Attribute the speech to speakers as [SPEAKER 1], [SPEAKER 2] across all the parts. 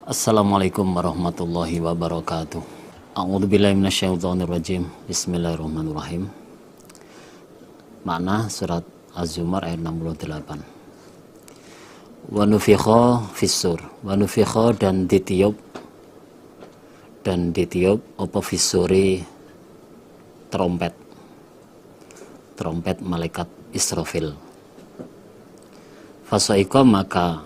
[SPEAKER 1] Assalamualaikum warahmatullahi wabarakatuh. A'udzubillahi minasyaitonirrajim. Bismillahirrahmanirrahim. Makna surat Az-Zumar ayat 68. Wa nufikha fissur. Wa nufikha dan ditiup apa fissuri trompet. Trompet malaikat Israfil. Fasaika maka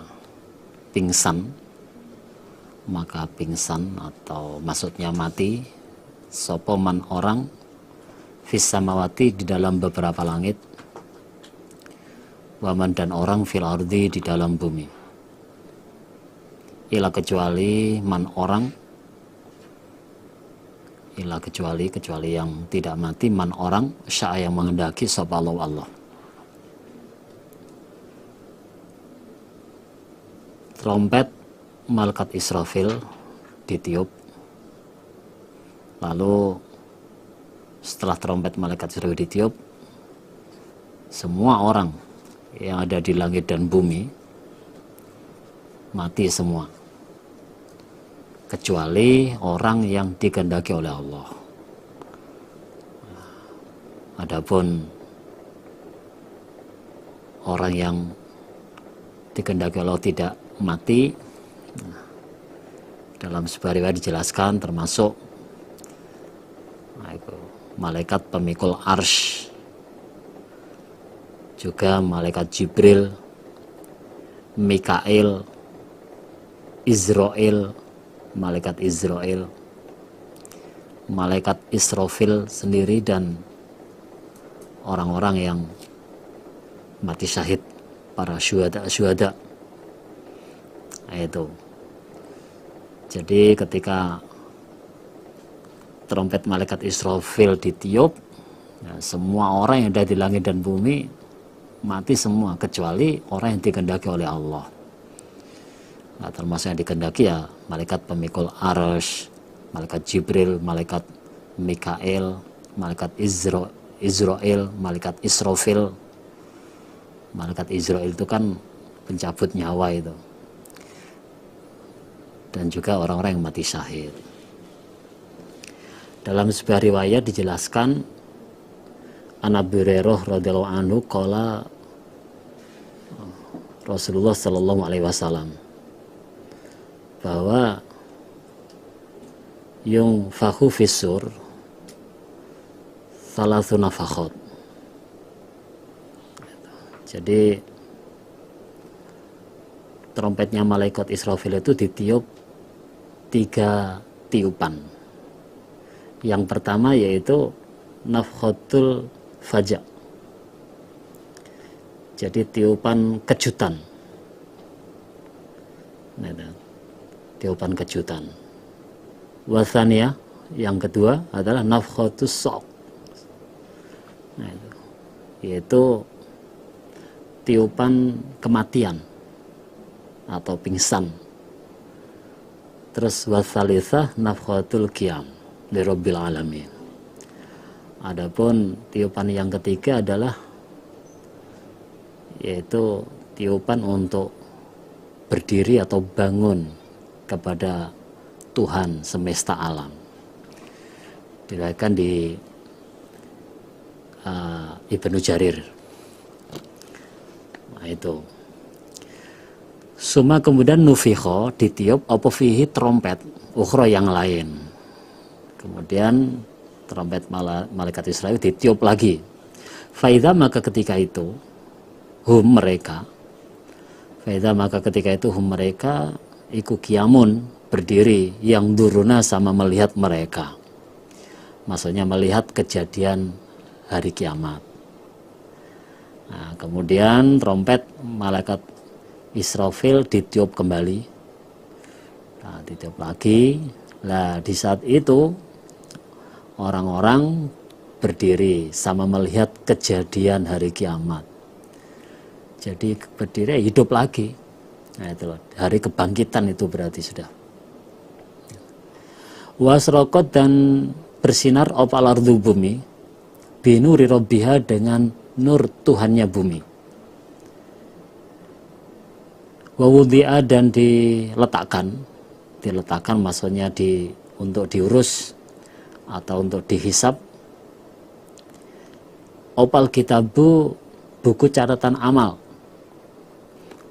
[SPEAKER 1] pingsan atau maksudnya mati sopoman orang fis samawati di dalam beberapa langit, waman dan orang fil ardi di dalam bumi, ila kecuali man orang, ila kecuali yang tidak mati, man orang syaa yang menghendaki sapa Allah. Trompet malaikat Israfil ditiup, lalu setelah trompet malaikat Israfil ditiup, semua orang yang ada di langit dan bumi mati semua, kecuali orang yang dikehendaki oleh Allah. Adapun orang yang dikehendaki Allah tidak mati, dalam sebuah riwayat dijelaskan termasuk malaikat pemikul arsy, juga malaikat Jibril, Mikail, Israel, malaikat Israel, malaikat Israfil sendiri, dan orang-orang yang mati syahid, para syuhada. Itu. Jadi ketika trompet malaikat Israfil ditiup, ya, semua orang yang ada di langit dan bumi mati semua, kecuali orang yang dikehendaki oleh Allah. Nah, termasuk yang dikehendaki ya malaikat pemikul arsy, malaikat Jibril, malaikat Mikail, malaikat Israel, malaikat Israfil. Malaikat Israel itu kan pencabut nyawa itu. Dan juga orang-orang yang mati syahid. Dalam sebuah riwayat dijelaskan, An Abi Hurairah radhiyallahu anhu qala Rasulullah sallallahu alaihi wasallam bahwa yung fakhu fissur thalathuna fakhot. Jadi trompetnya malaikat Israfil itu ditiup 3 tiupan. Yang pertama yaitu nafkhatul faja, jadi tiupan kejutan. Tiupan kejutan. Wasania, yang kedua adalah nafkhatus sok, yaitu tiupan kematian atau pingsan. Terus wasalisah nafkhatul qiyam li rabbil alamin. Adapun tiupan yang ketiga adalah yaitu tiupan untuk berdiri atau bangun kepada Tuhan semesta alam. Diriwayatkan di Ibnu Jarir. Nah, itu. Suma kemudian nufikho ditiup apa fihi trompet ukhra yang lain. Kemudian trompet malaikat Israel ditiup lagi. Faidha maka ketika itu mereka iku kiamun berdiri, yang duruna sama melihat mereka. Maksudnya melihat kejadian hari kiamat. Nah, kemudian trompet malaikat Israfil ditiup kembali. Nah, ditiup lagi. Nah, di saat itu orang-orang berdiri sama melihat kejadian hari kiamat. Jadi berdiri hidup lagi. Nah, itu hari kebangkitan itu berarti sudah. Wasraqat dan bersinar opal ardu bumi binuri rabbiha dengan nur Tuhannya bumi. Wawudi'a dan diletakkan diletakkan maksudnya untuk diurus atau untuk dihisap. Opal kitabu, buku catatan amal.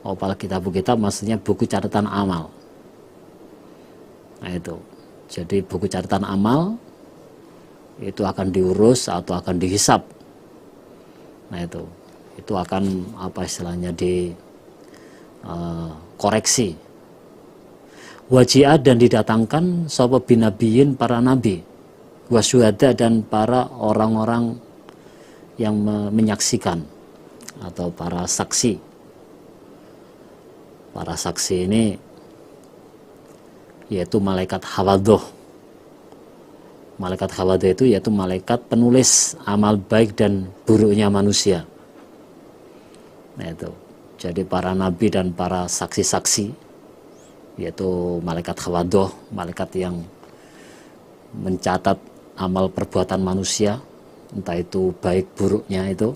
[SPEAKER 1] Opal kitabu, kitab maksudnya buku catatan amal. Nah itu, jadi buku catatan amal itu akan diurus atau akan dihisap. Nah itu akan apa istilahnya koreksi. Waji'at, dan didatangkan sapa binabiyin, para nabi, wasyuhada, dan para orang-orang yang menyaksikan atau para saksi. Para saksi ini yaitu malaikat hawadhoh. Malaikat hawadhoh itu yaitu malaikat penulis amal baik dan buruknya manusia. Nah itu, jadi para nabi dan para saksi-saksi yaitu malaikat hawadhoh, malaikat yang mencatat amal perbuatan manusia, entah itu baik buruknya itu.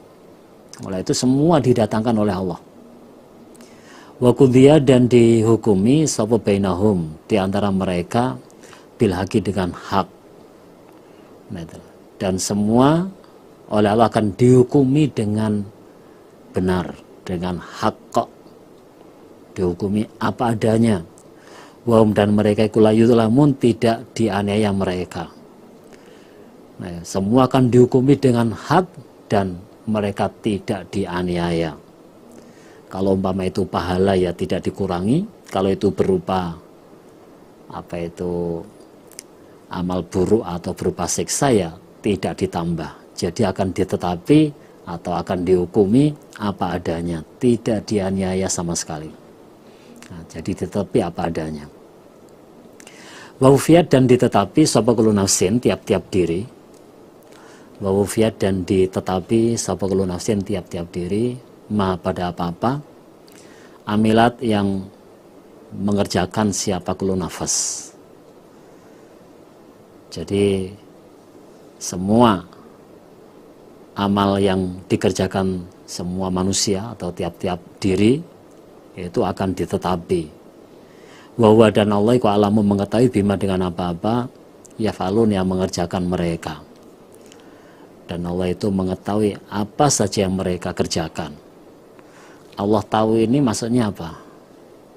[SPEAKER 1] Oleh itu semua didatangkan oleh Allah. Wa qudhiya, dan dihukumi sapa bainahum, di antara mereka, bil haqi, dengan hak. Nah, itu. Dan semua oleh Allah akan dihukumi dengan benar, dengan hak kok. Dihukumi apa adanya. Wahum, dan mereka la yudlamun, tidak dianiaya mereka. Nah, semua akan dihukumi dengan hak dan mereka tidak dianiaya. Kalau umpama itu pahala ya tidak dikurangi, kalau itu berupa apa itu amal buruk atau berupa siksa ya tidak ditambah. Jadi akan ditetapi atau akan dihukumi apa adanya, tidak dianiaya sama sekali. Nah, jadi ditetapi apa adanya. Wawufiyat, dan ditetapi sapa kullu nafsin, tiap-tiap diri. Wawufiyat, dan ditetapi sapa kullu nafsin, tiap-tiap diri, ma, pada apa-apa, amilat, yang mengerjakan siapa kullu nafas. Jadi semua amal yang dikerjakan semua manusia atau tiap-tiap diri itu akan ditetapi. Wa dan Allah iku alamu, mengetahui, bima, dengan apa-apa, yafalun, yang mengerjakan mereka. Dan Allah itu mengetahui apa saja yang mereka kerjakan. Allah tahu ini maksudnya apa?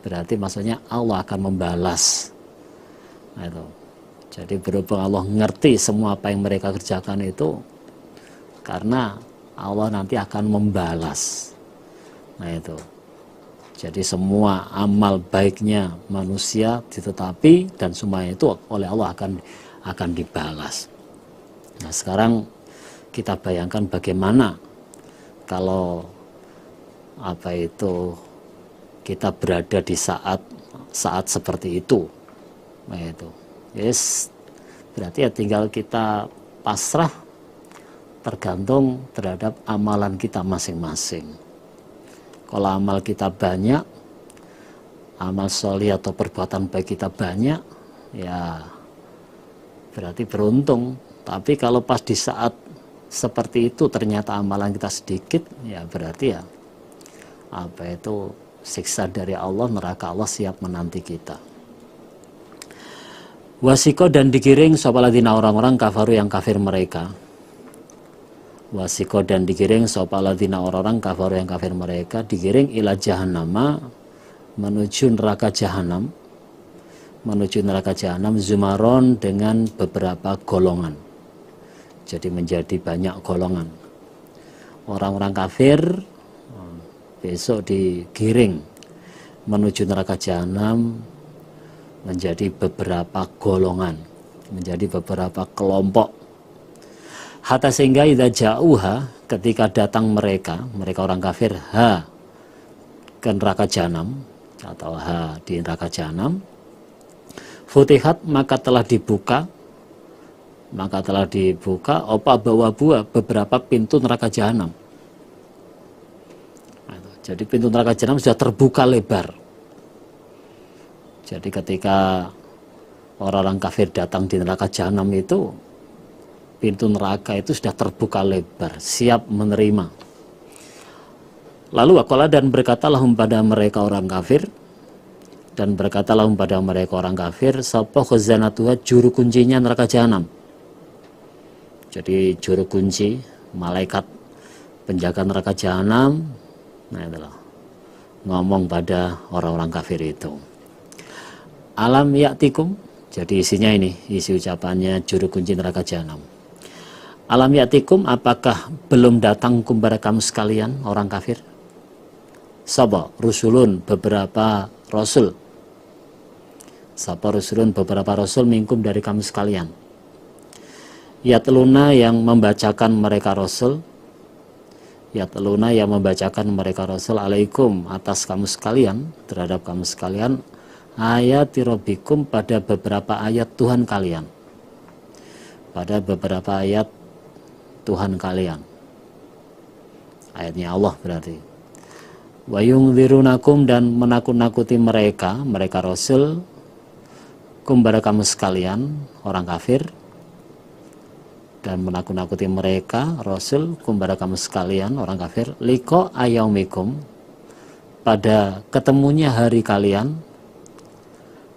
[SPEAKER 1] Berarti maksudnya Allah akan membalas. Nah, itu. Jadi berhubung Allah ngerti semua apa yang mereka kerjakan itu, karena Allah nanti akan membalas. Nah itu. Jadi semua amal baiknya manusia ditetapi dan semuanya itu oleh Allah akan dibalas. Nah sekarang kita bayangkan bagaimana kalau apa itu kita berada di saat seperti itu. Nah itu. Yes, berarti ya tinggal kita pasrah tergantung terhadap amalan kita masing-masing. Kalau amal kita banyak, amal solih atau perbuatan baik kita banyak, ya berarti beruntung. Tapi kalau pas di saat seperti itu ternyata amalan kita sedikit, ya berarti ya apa itu siksa dari Allah, neraka Allah siap menanti kita. Wasiko, dan digiring sopaladina, orang-orang kafaru yang kafir mereka. Wasiko, dan digiring sopaladina, orang-orang kafaru yang kafir mereka, digiring ila jahannama, menuju neraka jahanam. Menuju neraka jahanam, zumaron, dengan beberapa golongan. Jadi menjadi banyak golongan. Orang-orang kafir besok digiring menuju neraka jahanam menjadi beberapa golongan, menjadi beberapa kelompok. Hatta sehingga idza ja'uha, ketika datang mereka orang kafir, ke neraka jahanam atau di neraka jahanam, futihat, maka telah dibuka opa bawa buah, beberapa pintu neraka jahanam. Jadi pintu neraka jahanam sudah terbuka lebar. Jadi ketika orang-orang kafir datang di neraka jahanam itu, pintu neraka itu sudah terbuka lebar, siap menerima. Lalu waqala, dan berkatalah pada mereka orang kafir, Dan berkatalah pada mereka orang kafir, sapa khazanatuha, juru kuncinya neraka jahanam. Jadi juru kunci, malaikat penjaga neraka jahanam, nah itulah ngomong pada orang-orang kafir itu. Alam ya'tikum, jadi isinya ini, isi ucapannya juru kunci neraka jahanam. Alam ya'tikum, apakah belum datang kepada kamu sekalian orang kafir? Sapa rusulun, beberapa rasul. Sapa rusulun, beberapa rasul minkum, dari kamu sekalian. Yatluna, yang membacakan mereka rasul. Yatluna, yang membacakan mereka rasul, alaikum, atas kamu sekalian, terhadap kamu sekalian, ayati rabbikum, pada beberapa ayat Tuhan kalian. Pada beberapa ayat Tuhan kalian. Ayatnya Allah berarti. Wa yungdzirunakum, dan menakut-nakuti mereka rasul, kepada kamu sekalian orang kafir, dan menakut-nakuti mereka rasul kepada kamu sekalian orang kafir, liqa ayaumikum, pada ketemunya hari kalian,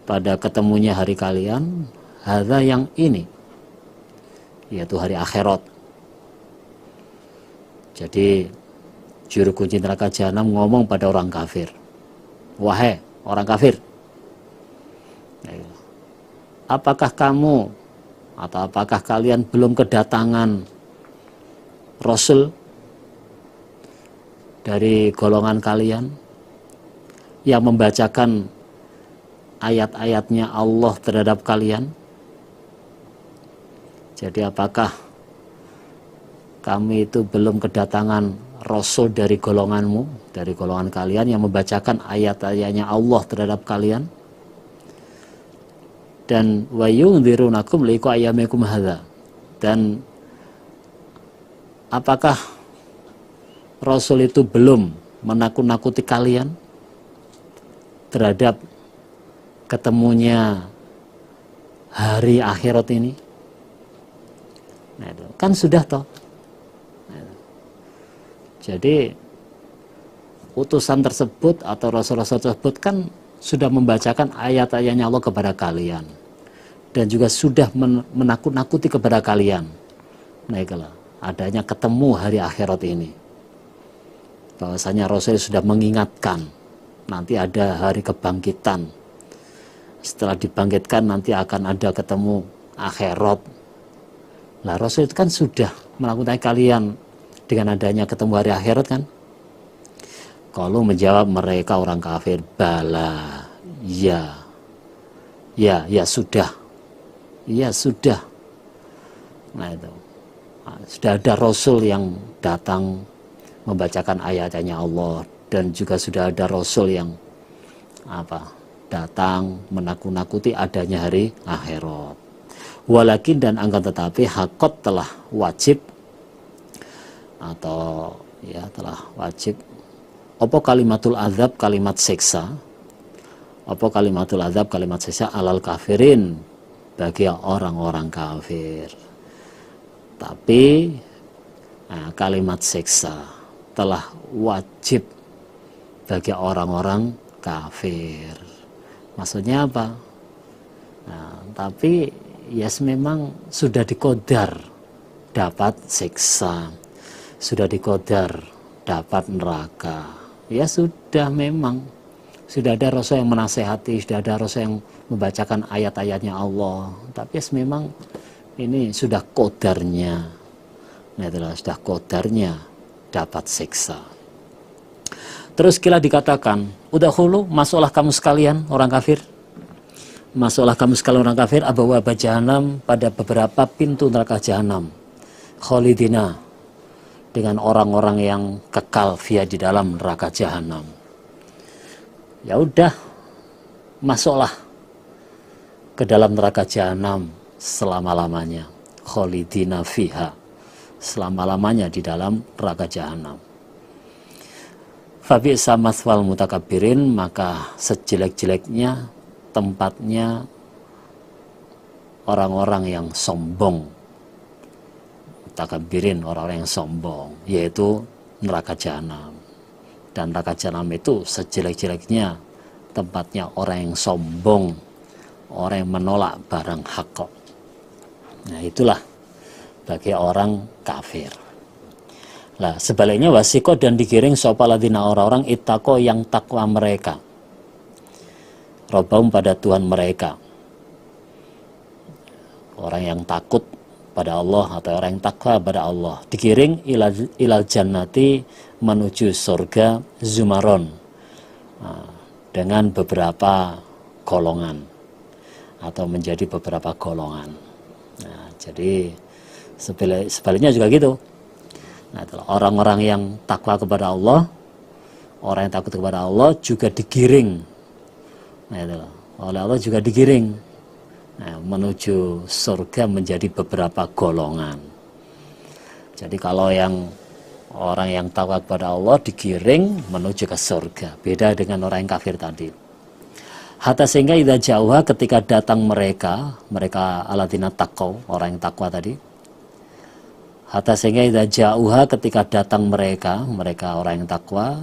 [SPEAKER 1] pada ketemunya hari kalian, hadza, yang ini, yaitu hari akhirat. Jadi juru kunci neraka jahanam ngomong pada orang kafir, wahai orang kafir, apakah kamu atau apakah kalian belum kedatangan rasul dari golongan kalian yang membacakan ayat-ayatnya Allah terhadap kalian? Jadi apakah kami itu belum kedatangan rasul dari golonganmu, dari golongan kalian yang membacakan ayat-ayatnya Allah terhadap kalian? Dan wa yundzirunakum liqa ayyamikum hadza, dan apakah rasul itu belum menakut-nakuti kalian terhadap ketemunya hari akhirat ini? Nah, itu kan sudah toh. Jadi utusan tersebut atau rasul-rasul tersebut kan sudah membacakan ayat-ayatnya Allah kepada kalian, dan juga sudah menakut-nakuti kepada kalian. Nah, itulah adanya ketemu hari akhirat ini. Bahwasanya Rasul sudah mengingatkan nanti ada hari kebangkitan. Setelah dibangkitkan nanti akan ada ketemu akhirat. Nah, Rasul itu kan sudah menakutkan kalian dengan adanya ketemu hari akhirat kan? Kalau menjawab mereka orang kafir, bala, ya sudah. Ya sudah. Nah, itu sudah ada rasul yang datang membacakan ayat-ayatnya Allah, dan juga sudah ada rasul yang datang menakut-nakuti adanya hari akhirat. Walakin, dan akan tetapi, hakot, telah wajib, atau ya telah wajib, apa kalimatul azab, kalimat siksa, apa kalimatul azab, kalimat siksa, alal kafirin, bagi orang-orang kafir. Tapi kalimat siksa telah wajib bagi orang-orang kafir. Maksudnya apa? Nah, tapi memang sudah dikodar dapat siksa, sudah dikodar dapat neraka. Ya sudah, memang sudah ada rasul yang menasehati, sudah ada rasul yang membacakan ayat-ayatnya Allah. Tapi memang ini sudah kodarnya. Nah, itulah sudah kodarnya dapat siksa. Terus kila dikatakan, udahulu, masuklah kamu sekalian orang kafir. Masuklah kamu sekalian orang kafir, abawaba jahanam, pada beberapa pintu neraka jahanam. Khalidina, dengan orang-orang yang kekal via di dalam neraka jahanam. Ya udah, masuklah ke dalam neraka jahanam selama-lamanya. Khalidina fiha, selama-lamanya di dalam neraka jahanam. Fabi'sa mathwal mutakabbirin, maka sejelek-jeleknya tempatnya orang-orang yang sombong. Mutakabbirin, orang-orang yang sombong, yaitu neraka jahanam. Dan neraka jahanam itu sejelek-jeleknya tempatnya orang yang sombong, orang yang menolak barang hak. Nah, itulah bagi orang kafir. Nah, sebaliknya wasiko dan digiring sapa ladina orang-orang ittaqo yang takwa mereka. Robbaum pada Tuhan mereka. Orang yang takut pada Allah atau orang yang takwa pada Allah digiring ilal jannati menuju surga zumaron, dengan beberapa golongan atau menjadi beberapa golongan. Nah, jadi sebaliknya juga gitu. Nah, orang-orang yang takwa kepada Allah, orang yang takut kepada Allah juga digiring. Nah, oleh Allah juga digiring, menuju surga menjadi beberapa golongan. Jadi kalau yang orang yang takwa kepada Allah digiring menuju ke surga, beda dengan orang yang kafir tadi. Hatta sehingga idza jauha ketika datang mereka alladzina taqau, orang yang takwa tadi. Hatta sehingga idza jauha ketika datang mereka orang yang takwa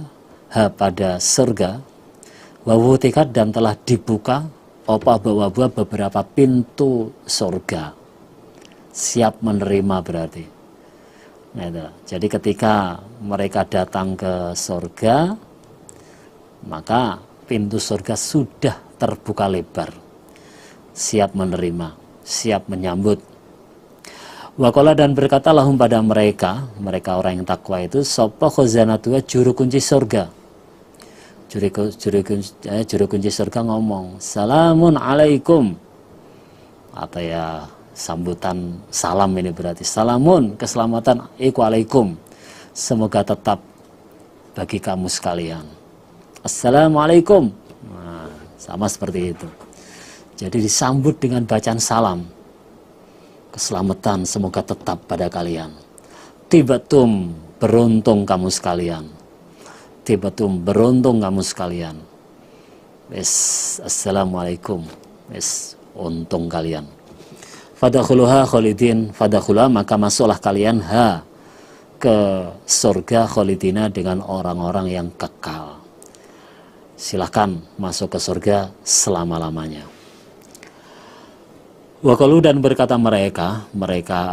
[SPEAKER 1] pada surga, wa wutikat dan telah dibuka beberapa pintu surga, siap menerima berarti. Nah, itu. Jadi ketika mereka datang ke surga, maka pintu surga sudah terbuka lebar, siap menerima, siap menyambut. Waqala dan berkata lahum pada mereka orang yang takwa itu, sapa khazanatuha juru kunci surga. Juru kunci surga ngomong, salamun alaikum, atau ya sambutan salam ini berarti salamun, keselamatan iku alaikum, semoga tetap bagi kamu sekalian. Assalamualaikum. Nah, sama seperti itu. Jadi disambut dengan bacaan salam, keselamatan semoga tetap pada kalian. Tibatum, beruntung kamu sekalian. Tibatum, beruntung kamu sekalian. Assalamualaikum. Untung kalian. Fadakhuluha khalidin, fadakhuluha maka masuklah kalian ke surga khalidina dengan orang-orang yang kekal. Silahkan masuk ke surga selama-lamanya. Waqalu dan berkata mereka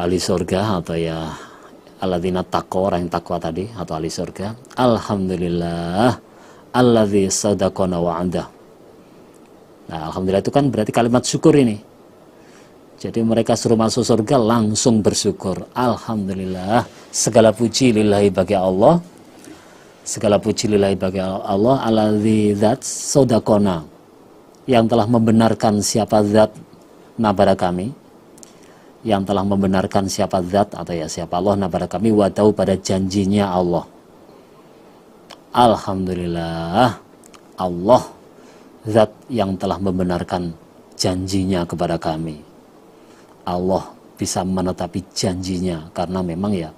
[SPEAKER 1] ahli surga atau ya alladzina taqwa, orang yang takwa tadi atau ahli surga, alhamdulillah alladzi sadaqana wa'ada. Nah, alhamdulillah itu kan berarti kalimat syukur ini. Jadi mereka suruh masuk surga langsung bersyukur. Alhamdulillah, segala puji lillahi bagi Allah. Segala puji lillahi bagi Allah alladzi zat sadaqana, yang telah membenarkan siapa zat nabara kami, yang telah membenarkan siapa zat atau ya siapa Allah nabara kami, wadau pada janjinya Allah. Alhamdulillah, Allah zat yang telah membenarkan janjinya kepada kami. Allah bisa menetapi janjinya karena memang ya,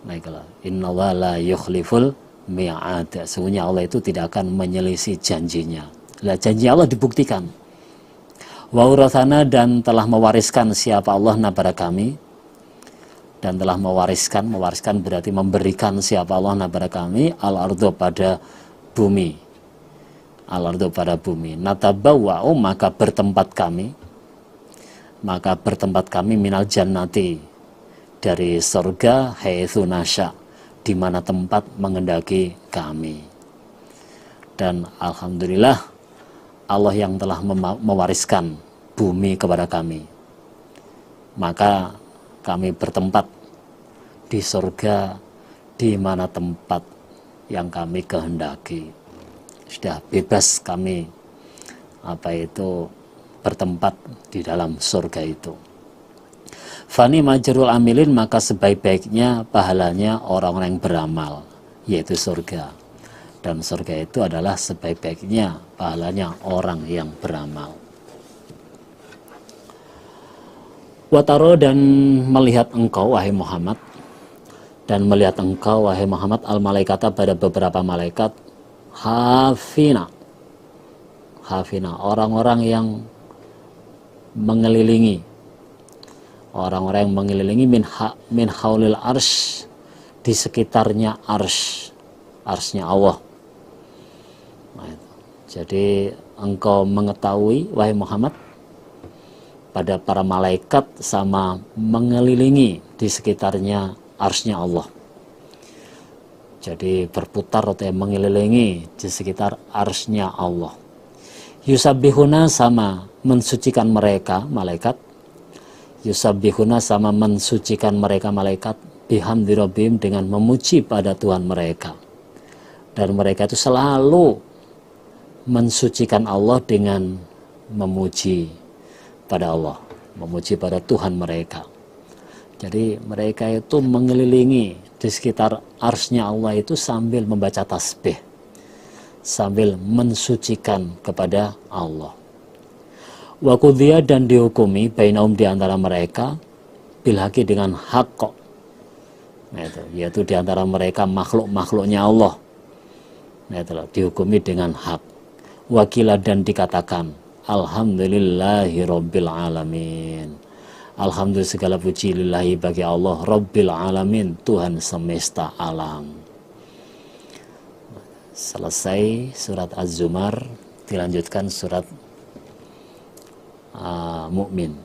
[SPEAKER 1] baiklah, innallaha la yukhliful mi'ad, sesungguhnya Allah itu tidak akan menyelisih janjinya. Lah, janji Allah dibuktikan. Wa urathana dan telah mewariskan siapa Allah nabara kami, dan telah mewariskan berarti memberikan siapa Allah nabara kami al-ardu pada bumi, al-ardu pada bumi. Natabawwa'u maka bertempat kami minal jannati dari surga, haitsu nasya di mana tempat mengendaki kami. Dan alhamdulillah Allah yang telah mewariskan bumi kepada kami, maka kami bertempat di surga di mana tempat yang kami kehendaki. Sudah bebas kami bertempat di dalam surga itu. Fani majrul amilin maka sebaik-baiknya pahalanya orang-orang yang beramal, yaitu surga. Dan surga itu adalah sebaik-baiknya pahalanya orang yang beramal. Wataro dan melihat engkau wahai Muhammad, al-malaikata pada beberapa malaikat, hafina, orang-orang yang mengelilingi, min haulil arsh, di sekitarnya arsy-nya Allah. Jadi engkau mengetahui wahai Muhammad pada para malaikat sama mengelilingi di sekitarnya arsy-Nya Allah. Jadi berputar atau mengelilingi di sekitar arsy-Nya Allah. Yusabbihuna sama mensucikan mereka malaikat. Yusabbihuna sama mensucikan mereka malaikat bihamdi rabbihim dengan memuji pada Tuhan mereka. Dan mereka itu selalu mensucikan Allah dengan memuji pada Allah, memuji pada Tuhan mereka. Jadi mereka itu mengelilingi di sekitar arsy-Nya Allah itu sambil membaca tasbih, sambil mensucikan kepada Allah. Wa qudhiya dan dihukumi bainahum di antara mereka bil haqi dengan hak kok. Nah, yaitu di antara mereka makhluk-makhluknya Allah. Nah, itulah dihukumi dengan hak. Wakila dan dikatakan alhamdulillahi rabbil alamin. Alhamdulillah segala puji lillahi bagi Allah Rabbil Alamin, Tuhan semesta alam. Selesai surat Az-Zumar, dilanjutkan surat Mu'min.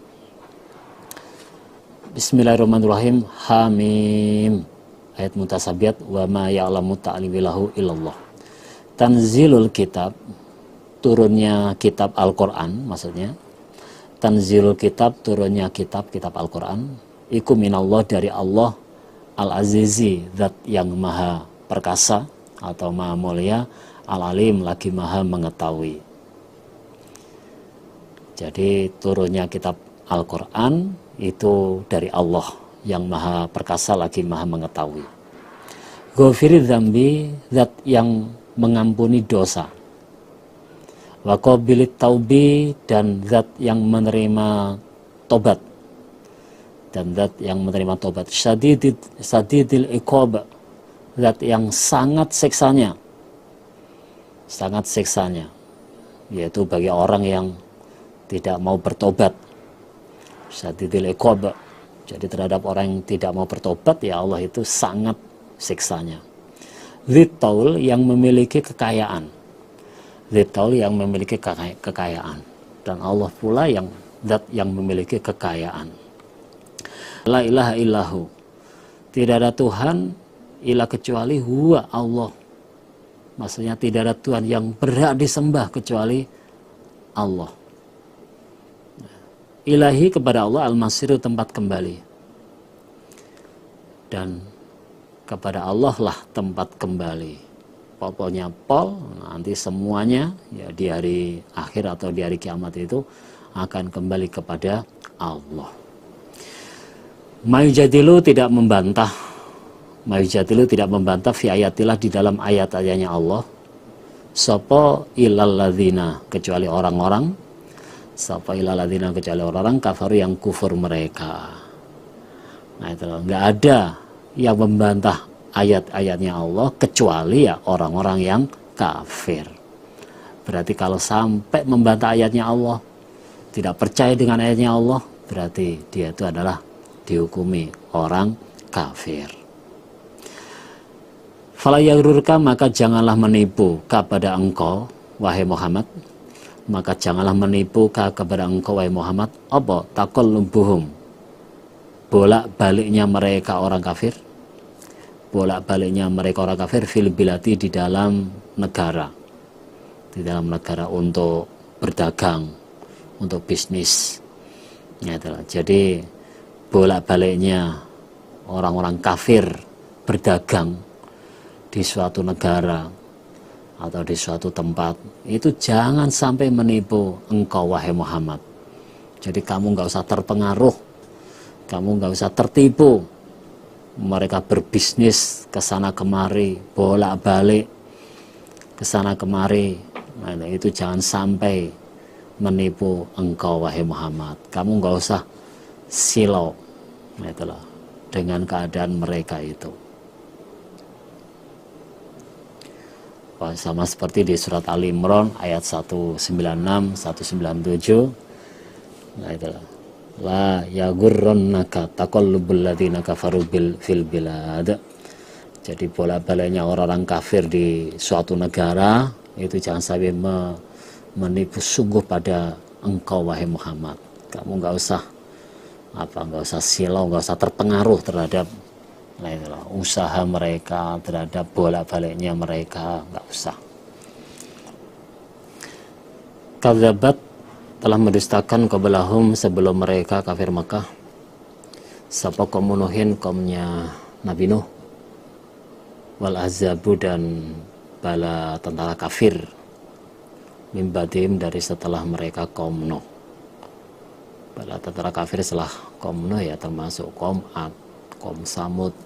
[SPEAKER 1] Bismillahirrahmanirrahim. Hamim. Ayat mutasabiyat. Wa ma ya'lamu ta'lilahu illallah. Tanzilul kitab, turunnya kitab Al-Quran maksudnya. Tanzilul kitab, turunnya kitab Al-Quran. Iku minallah, dari Allah Al-Azizi, zat yang maha perkasa atau maha mulia, Al-Alim, lagi maha mengetahui. Jadi turunnya kitab Al-Quran itu dari Allah yang maha perkasa lagi maha mengetahui. Ghafiriz dzambi, zat yang mengampuni dosa. Wa qabilit taubi, dan zat yang menerima tobat. Dan zat yang menerima tobat. Sadidil iqab, zat yang sangat siksanya. Sangat siksanya. Yaitu bagi orang yang tidak mau bertobat. Sadidil iqab. Jadi terhadap orang yang tidak mau bertobat, ya Allah itu sangat siksanya. Dzitaul, yang memiliki kekayaan. Dzitaul, yang memiliki kekayaan. Dan Allah pula yang zat yang memiliki kekayaan. La ilaha illahu, tidak ada Tuhan illa kecuali huwa Allah. Maksudnya tidak ada Tuhan yang berhak disembah kecuali Allah. Ilahi, kepada Allah, al-masiru, tempat kembali. Dan kepada Allah lah tempat kembali. Pokoknya nanti semuanya ya di hari akhir atau di hari kiamat itu akan kembali kepada Allah. Mayujadilu, tidak membantah. Mayujadilu, tidak membantah fi ayatillah, di dalam ayat-ayatnya Allah. Sapa ilalladzina, kecuali orang-orang. Sapa ilalladzina, kecuali orang-orang kafaru, yang kufur mereka. Nah itu enggak ada yang membantah ayat-ayatnya Allah kecuali ya orang-orang yang kafir. Berarti kalau sampai membantah ayatnya Allah, tidak percaya dengan ayatnya Allah, berarti dia itu adalah dihukumi orang kafir. Fala yaghurka, maka janganlah menipu kepada engkau wahai Muhammad, maka janganlah menipu kepada engkau wahai Muhammad apa taqallubuhum, bolak-baliknya mereka orang kafir, bolak-baliknya mereka orang kafir fil bilati, di dalam negara, untuk berdagang, untuk bisnis. Ya, jadi bolak-baliknya orang-orang kafir berdagang di suatu negara atau di suatu tempat, itu jangan sampai menipu engkau wahai Muhammad. Jadi kamu nggak usah terpengaruh, kamu nggak usah tertipu. Mereka berbisnis ke sana kemari, bolak-balik ke sana kemari. Nah, itu jangan sampai menipu engkau wahai Muhammad. Kamu nggak usah silau, nah, itulah, dengan keadaan mereka itu. Sama seperti di surat Ali Imran ayat 196, 197. Nah, itulah. La yaghurrannaka taqallubul ladzina kafaru fil bilad. Jadi bolak-baliknya orang-orang kafir di suatu negara Itu jangan sampai menipu sungguh pada engkau wahai Muhammad. Kamu nggak usah silau, nggak usah terpengaruh terhadap usaha mereka, terhadap bolak-baliknya mereka, nggak usah. Kadzabat, telah mendustakan qablahum, sebelum mereka kafir Mekah, sapa kaum Nuhin, kaumnya Nabi Nuh, wal azabu, dan bala tentara kafir, min ba'dihim, dari setelah mereka kaum Nuh. Bala tentara kafir setelah kaum Nuh ya termasuk kaum Ad, kaum Samud,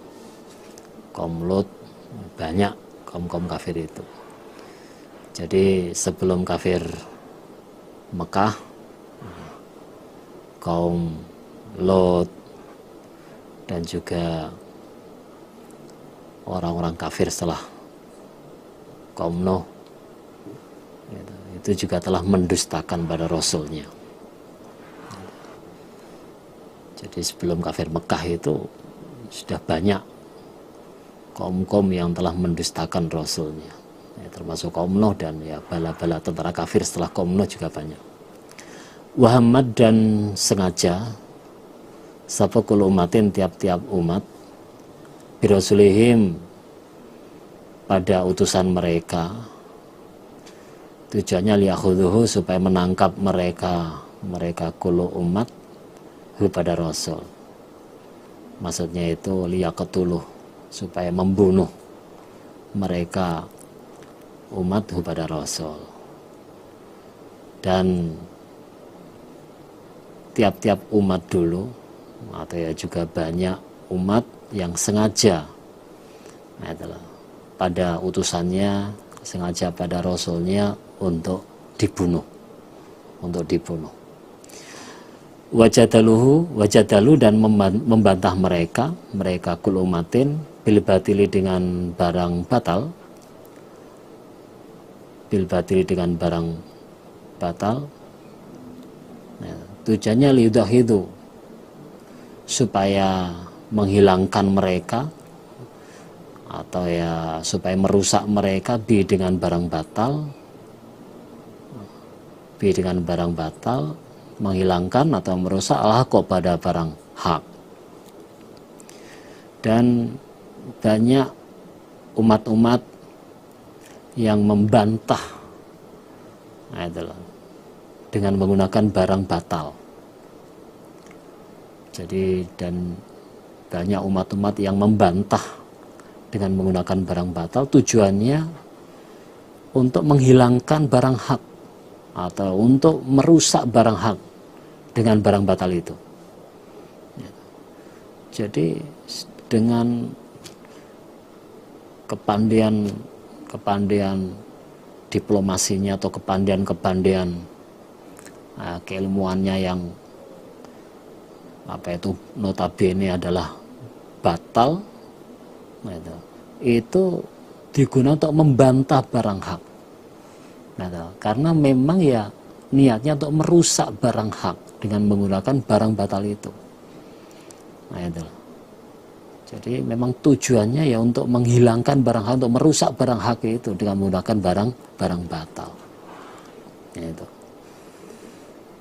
[SPEAKER 1] kaum Lut, banyak kaum-kaum kafir itu. Jadi sebelum kafir Mekah, kaum Lot dan juga orang-orang kafir setelah kaum Nuh itu juga telah mendustakan pada Rasulnya. Jadi sebelum kafir Mekah itu sudah banyak kaum-kaum yang telah mendustakan Rasulnya, ya, termasuk kaum Nuh, dan ya bala-bala tentara kafir setelah kaum Nuh juga banyak. Wahamad, dan sengaja sapa kul umatin, tiap-tiap umat, birasulihim, pada utusan mereka, tujuannya liyakhuduhu, supaya menangkap mereka kulu umat hu, pada Rasul. Maksudnya itu liyaqtuluh, supaya membunuh mereka umat hu, pada Rasul. Dan tiap-tiap umat dulu, atau ya juga banyak umat yang sengaja pada utusannya, sengaja pada Rasulnya untuk dibunuh. Wajadalu, dan membantah mereka kul umatin, bil batili, dengan barang batal, tujuannya liudahidu, supaya menghilangkan mereka, atau ya supaya merusak mereka, dengan barang batal, menghilangkan atau merusak al-haq, pada barang hak. Dan banyak umat-umat yang membantah dengan menggunakan barang batal. Jadi, dan banyak umat-umat yang membantah dengan menggunakan barang batal, tujuannya untuk menghilangkan barang hak atau untuk merusak barang hak dengan barang batal itu. Jadi dengan kepandian diplomasinya atau kepandian keilmuannya yang notabene adalah batal, itu digunakan untuk membantah barang hak, karena memang ya niatnya untuk merusak barang hak dengan menggunakan barang batal itu. Jadi memang tujuannya ya untuk menghilangkan barang hak, untuk merusak barang hak itu dengan menggunakan barang batal. Itu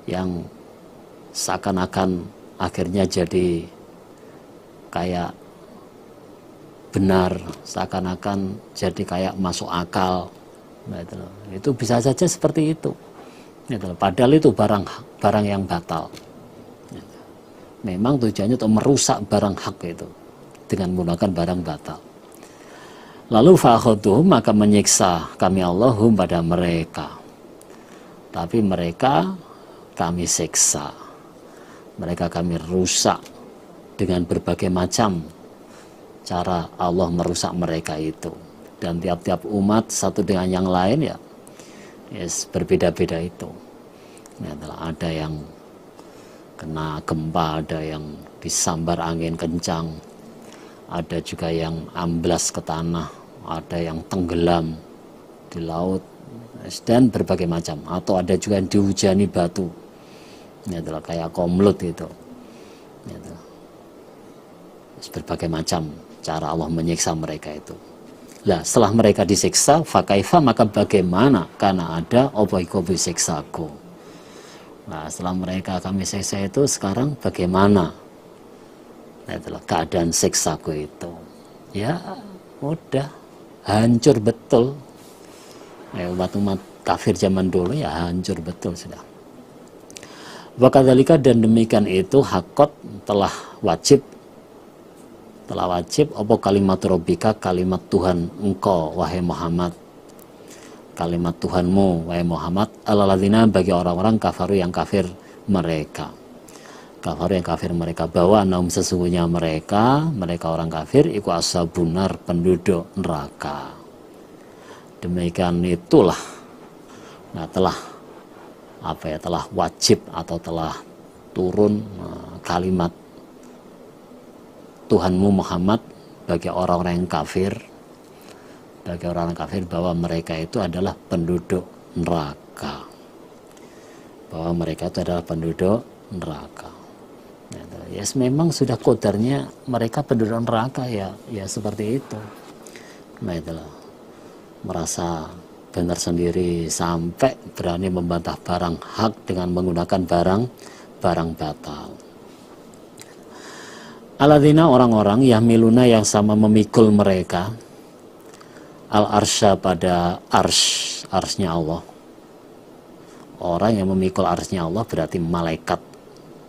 [SPEAKER 1] yang seakan-akan akhirnya jadi kayak benar, seakan-akan jadi kayak masuk akal. Itu bisa saja seperti itu. Padahal itu barang yang batal. Memang tujuannya untuk merusak barang hak itu dengan menggunakan barang batal. Lalu fa'akhuduhum, maka menyiksa kami Allahum pada mereka. Tapi mereka kami siksa, mereka kami rusak dengan berbagai macam cara Allah merusak mereka itu. Dan tiap-tiap umat satu dengan yang lain ya berbeda-beda itu. Ada yang kena gempa, ada yang disambar angin kencang, ada juga yang amblas ke tanah, ada yang tenggelam di laut, dan berbagai macam. Atau ada juga yang dihujani batu, kayak kaum Lut itu. Berbagai macam cara Allah menyiksa mereka itu. Lah setelah mereka disiksa, fakaifa, maka bagaimana karena ada opo-opo siksaku. Nah setelah mereka kami siksa itu, sekarang bagaimana? Nah, itulah keadaan siksaku itu. Ya udah hancur betul. Umat-umat kafir zaman dulu ya hancur betul sudah. Wakadzalika, dan demikian itu hakot telah wajib apa kalimat rabbika, kalimat Tuhan engkau wahai Muhammad, kalimat Tuhanmu wahai Muhammad, alaladzina, bagi orang-orang kafaru yang kafir mereka, bahwa naum sesungguhnya mereka orang kafir iku ashabunar, penduduk neraka. Demikian itulah telah wajib atau telah turun kalimat Tuhanmu Muhammad bagi orang-orang yang kafir, bahwa mereka itu adalah penduduk neraka, Yes, memang sudah kodarnya mereka penduduk neraka, ya seperti itu. Nah itulah, merasa benar sendiri sampai berani membantah barang hak dengan menggunakan barang batal. Alladzina, orang-orang yahmiluna yang sama memikul mereka al-arsya, pada arsnya Allah. Orang yang memikul arsnya Allah berarti malaikat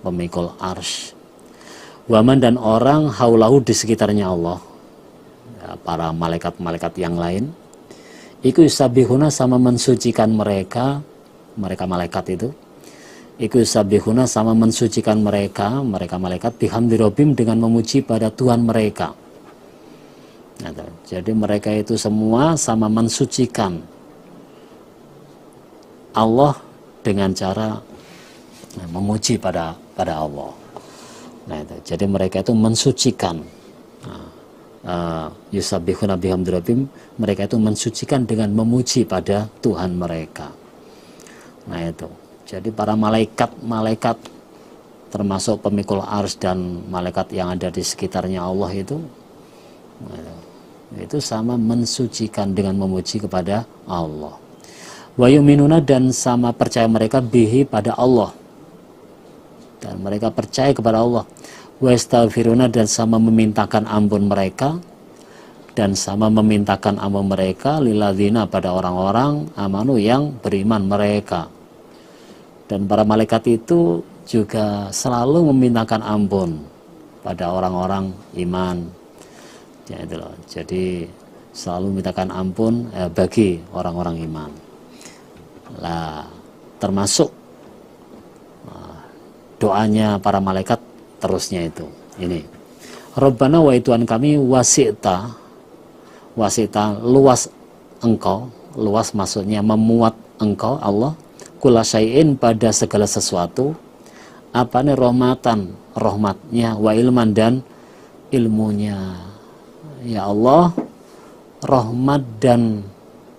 [SPEAKER 1] memikul ars. Waman, dan orang haulahu, di sekitarnya Allah, ya, para malaikat-malaikat yang lain. Iku yusabihuna, sama mensucikan mereka malaikat itu. Iku yusabihuna, sama mensucikan mereka malaikat bihamdi rabbim, dengan memuji pada Tuhan mereka. Nah, jadi mereka itu semua sama mensucikan Allah dengan cara memuji pada Allah. Nah, itu. Jadi mereka itu mensucikan. Yusabbihuna bihamdi rabbim, mereka itu mensucikan dengan memuji pada Tuhan mereka. Nah itu. Jadi para malaikat termasuk pemikul ars dan malaikat yang ada di sekitarnya Allah itu sama mensucikan dengan memuji kepada Allah. Wa yu'minuna, dan sama percaya mereka bihi, pada Allah, dan mereka percaya kepada Allah. Wa yastaghfiruna, dan sama memintakan ampun mereka, lilladzina, pada orang-orang amanu, yang beriman mereka. Dan para malaikat itu juga selalu memintakan ampun pada orang-orang iman. Ya, itu loh. Jadi selalu memintakan ampun bagi orang-orang iman. Lah, termasuk doanya para malaikat terusnya itu. Ini. Rabbana, wahai Tuhan kami, wasi'ta, luas engkau, luas maksudnya memuat engkau Allah, kula syai'in, pada segala sesuatu, apa nih, rahmatnya, wa ilman, dan ilmunya. Ya Allah, rahmat dan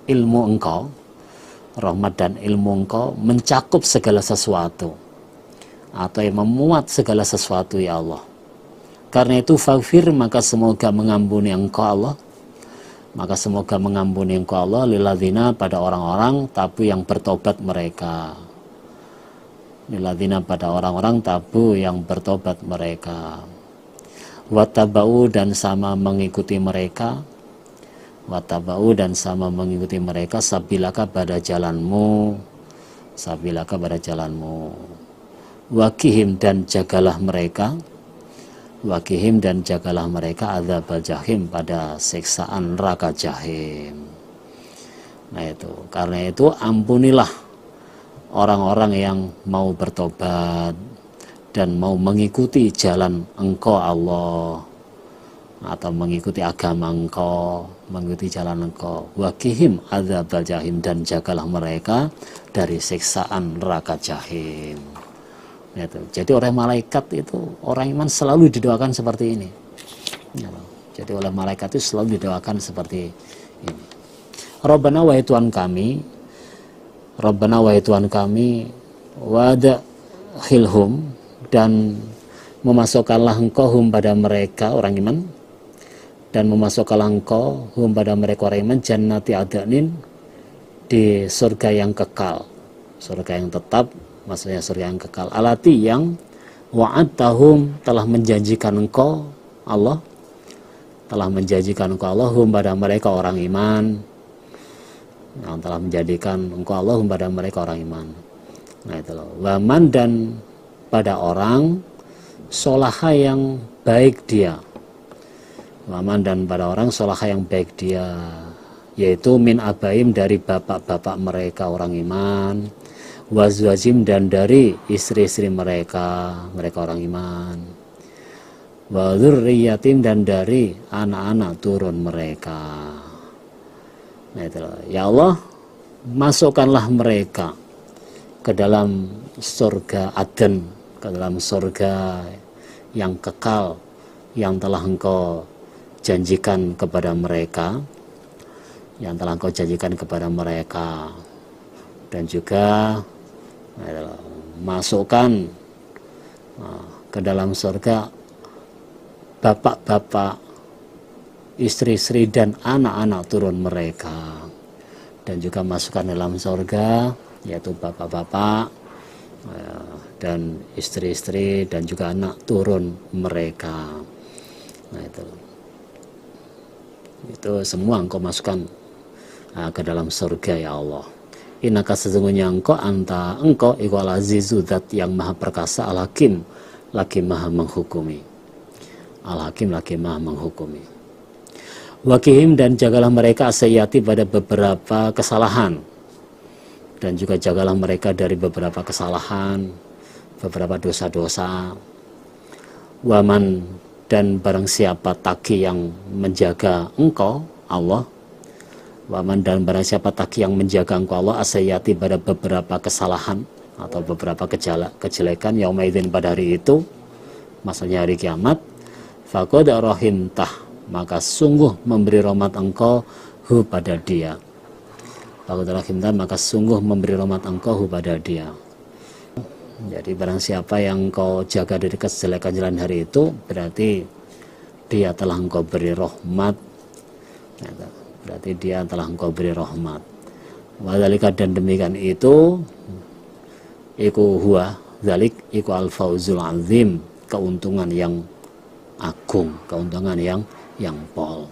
[SPEAKER 1] ilmu engkau mencakup segala sesuatu, atau yang memuat segala sesuatu, ya Allah. Karena itu faghfir, maka semoga mengampuni engkau Allah, lilladzina, pada orang-orang tabu yang bertobat mereka. Wattaba'u, dan sama mengikuti mereka, sabilaka, pada jalanmu, wakihim, dan jagalah mereka, adzabal jahim, pada siksaan neraka jahim. Nah itu, karena itu ampunilah orang-orang yang mau bertobat dan mau mengikuti jalan engkau Allah, atau mengikuti agama engkau, mengikuti jalan engkau. Wakihim adzabal jahim, dan jagalah mereka dari siksaan neraka jahim. Itu. Jadi oleh malaikat itu, orang iman selalu didoakan seperti ini. Jadi oleh malaikat itu selalu didoakan seperti ini. Rabbana, wahai Tuhan kami, wadkhilhum, dan memasukkanlah engkau hum, pada mereka orang iman, dan memasukkanlah engkau hum pada mereka orang iman jannati adnin, di surga yang kekal, surga yang tetap, maksudnya surga yang kekal, alati yang wa'adtahum, telah menjanjikan engkau Allah, telah menjanjikan engkau Allah hum pada mereka orang iman, yang telah menjadikan engkau Allah hum pada mereka orang iman. Nah itu loh, waman, dan pada orang solaha yang baik dia, waman, dan pada orang solaha yang baik dia, yaitu min abaim, dari bapak-bapak mereka orang iman, wazwajim, dan dari istri-istri mereka orang iman, wa dzurriyyatim, dan dari anak-anak turun mereka. Nah itulah, ya Allah, masukkanlah mereka ke dalam surga Aden, ke dalam surga yang kekal yang telah engkau janjikan kepada mereka, yang telah engkau janjikan kepada mereka, dan juga masukkan ke dalam surga bapak-bapak, istri-istri, dan anak-anak turun mereka, dan juga masukkan dalam surga yaitu bapak-bapak dan istri-istri dan juga anak turun mereka. Nah itu semua engkau masukkan ke dalam surga ya Allah. Innaka, sesungguhnya engkau iku al-azizu, zat yang maha perkasa, al-hakim, lagi maha menghukumi. Al-hakim, lagi maha menghukumi. Wakihim, dan jagalah mereka asyati, pada beberapa kesalahan, dan juga jagalah mereka dari beberapa kesalahan, beberapa dosa-dosa. Waman, dan barang siapa taki yang menjaga engkau Allah, waman, dan barang siapa taki yang menjaga engkau Allah asyati, pada beberapa kesalahan atau beberapa kejelekan, yaumaidin, pada hari itu, maksudnya hari kiamat, faqad rahimtah, maka sungguh memberi rahmat engkau hu pada dia. Faqad rahimtah, maka sungguh memberi rahmat engkau hu pada dia. Jadi barang siapa yang engkau jaga dari kejelekan hari itu, berarti dia telah engkau beri rahmat. Berarti dia telah engkau beri rahmat. Wadzalika, dan demikian itu, iku huwa dzalik, iku al-fauzul azim, keuntungan yang agung, keuntungan yang pol.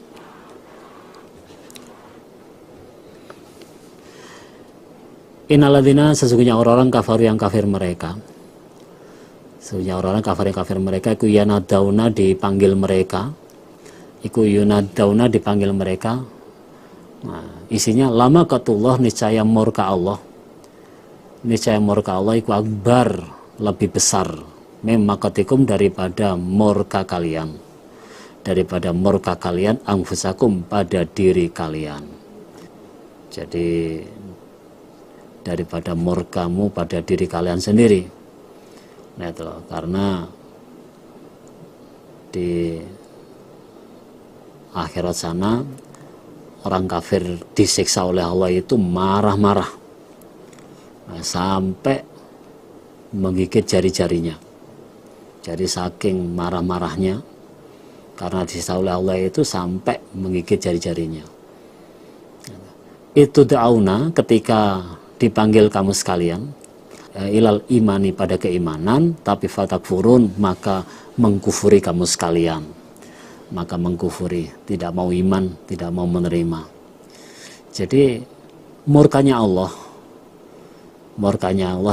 [SPEAKER 1] Innalladzina, sesungguhnya orang-orang kafir yang kafir mereka, sesungguhnya orang-orang kafir mereka, iku yanadauna, dipanggil mereka, iku yunadauna, dipanggil mereka. Nah, isinya lama katullah, niscaya murka Allah, niscaya murka Allah, iku akbar, lebih besar, memmakatikum, daripada murka kalian, daripada murka kalian, angfusakum, pada diri kalian. Jadi daripada murkamu pada diri kalian sendiri. Nah itu loh, karena di akhirat sana orang kafir disiksa oleh Allah itu marah-marah, sampai menggigit jari-jarinya. Jadi saking marah-marahnya karena disiksa oleh Allah itu sampai menggigit jari-jarinya. Itu da'auna, ketika dipanggil kamu sekalian, ilal imani, pada keimanan, tapi fatakfurun, maka mengkufuri kamu sekalian, maka mengkufuri, tidak mau iman, tidak mau menerima. Jadi murkanya Allah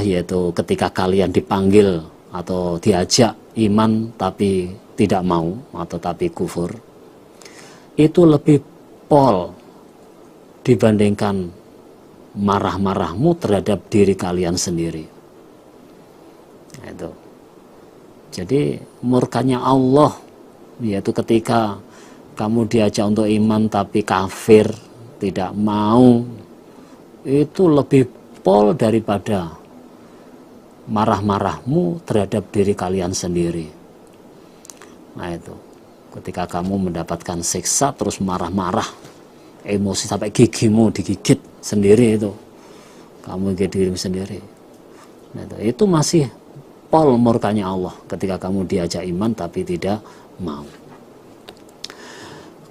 [SPEAKER 1] yaitu ketika kalian dipanggil atau diajak iman tapi tidak mau atau tapi kufur, itu lebih pol dibandingkan marah-marahmu terhadap diri kalian sendiri. Nah, itu. Jadi murkanya Allah yaitu ketika kamu diajak untuk iman tapi kafir, tidak mau, itu lebih pol daripada marah-marahmu terhadap diri kalian sendiri. Nah itu, ketika kamu mendapatkan siksa terus marah-marah, emosi sampai gigimu digigit sendiri, itu kamu gigit dirimu sendiri. Nah, itu masih pol murkanya Allah ketika kamu diajak iman tapi tidak mau.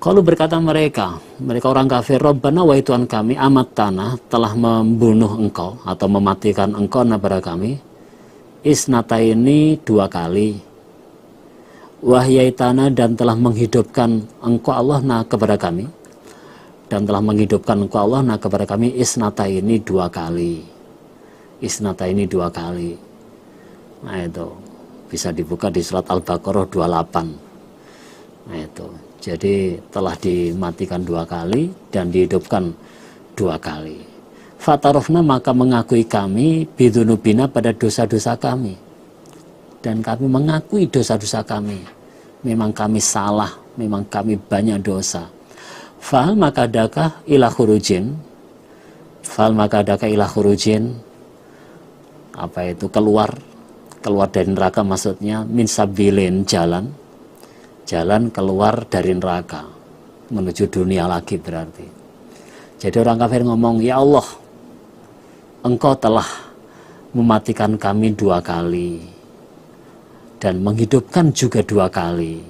[SPEAKER 1] Kalau berkata mereka orang kafir, Rabbana wahai Tuhan kami, amat tanah telah membunuh engkau atau mematikan engkau kepada kami, isnata ini 2 kali, wahyaitana dan telah menghidupkan engkau Allah kepada kami, dan telah menghidupkan engkau Allah kepada kami, isnata ini 2 kali, isnata ini 2 kali. Nah itu bisa dibuka di surat Al-Baqarah 28. Nah itu, jadi telah dimatikan 2 kali dan dihidupkan 2 kali. Fatarofna maka mengakui kami bidunubina pada dosa-dosa kami, dan kami mengakui dosa-dosa kami. Memang kami salah, memang kami banyak dosa. Fal maka adakah ila khurujin, fal maka adakah ila khurujin, apa itu keluar dari neraka, maksudnya min sabilin, jalan keluar dari neraka menuju dunia lagi berarti. Jadi orang kafir ngomong, ya Allah, engkau telah mematikan kami 2 kali dan menghidupkan juga 2 kali,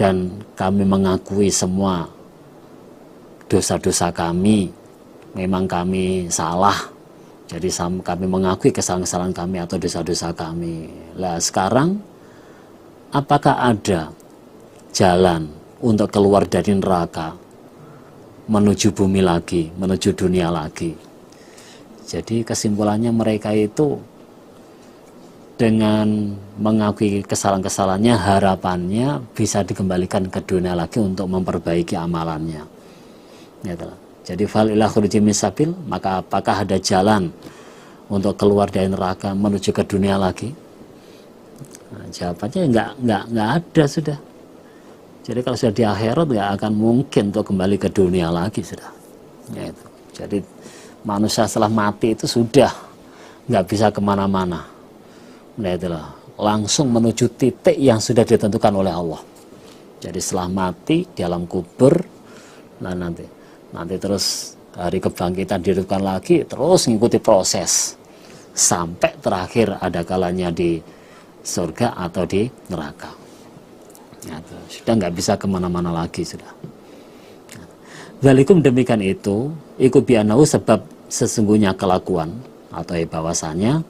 [SPEAKER 1] dan kami mengakui semua dosa-dosa kami, memang kami salah, jadi kami mengakui kesalahan-kesalahan kami atau dosa-dosa kami. Lah sekarang apakah ada jalan untuk keluar dari neraka menuju bumi lagi, menuju dunia lagi? Jadi kesimpulannya mereka itu dengan mengakui kesalahan-kesalahannya, harapannya bisa dikembalikan ke dunia lagi untuk memperbaiki amalannya. Jadi fal ila khurujin min sabil, maka apakah ada jalan untuk keluar dari neraka menuju ke dunia lagi? Nah, jawabannya nggak ada sudah. Jadi kalau sudah di akhirat nggak akan mungkin untuk kembali ke dunia lagi sudah. Jadi manusia setelah mati itu sudah nggak bisa kemana-mana. Nah itulah, langsung menuju titik yang sudah ditentukan oleh Allah. Jadi setelah mati di alam kubur, nah nanti terus hari kebangkitan dihidupkan lagi, terus mengikuti proses sampai terakhir ada kalanya di surga atau di neraka. Nah, sudah nggak bisa kemana-mana lagi sudah. Zalikum demikian itu, iku bi'anahu sebab sesungguhnya kelakuan atau bahwasanya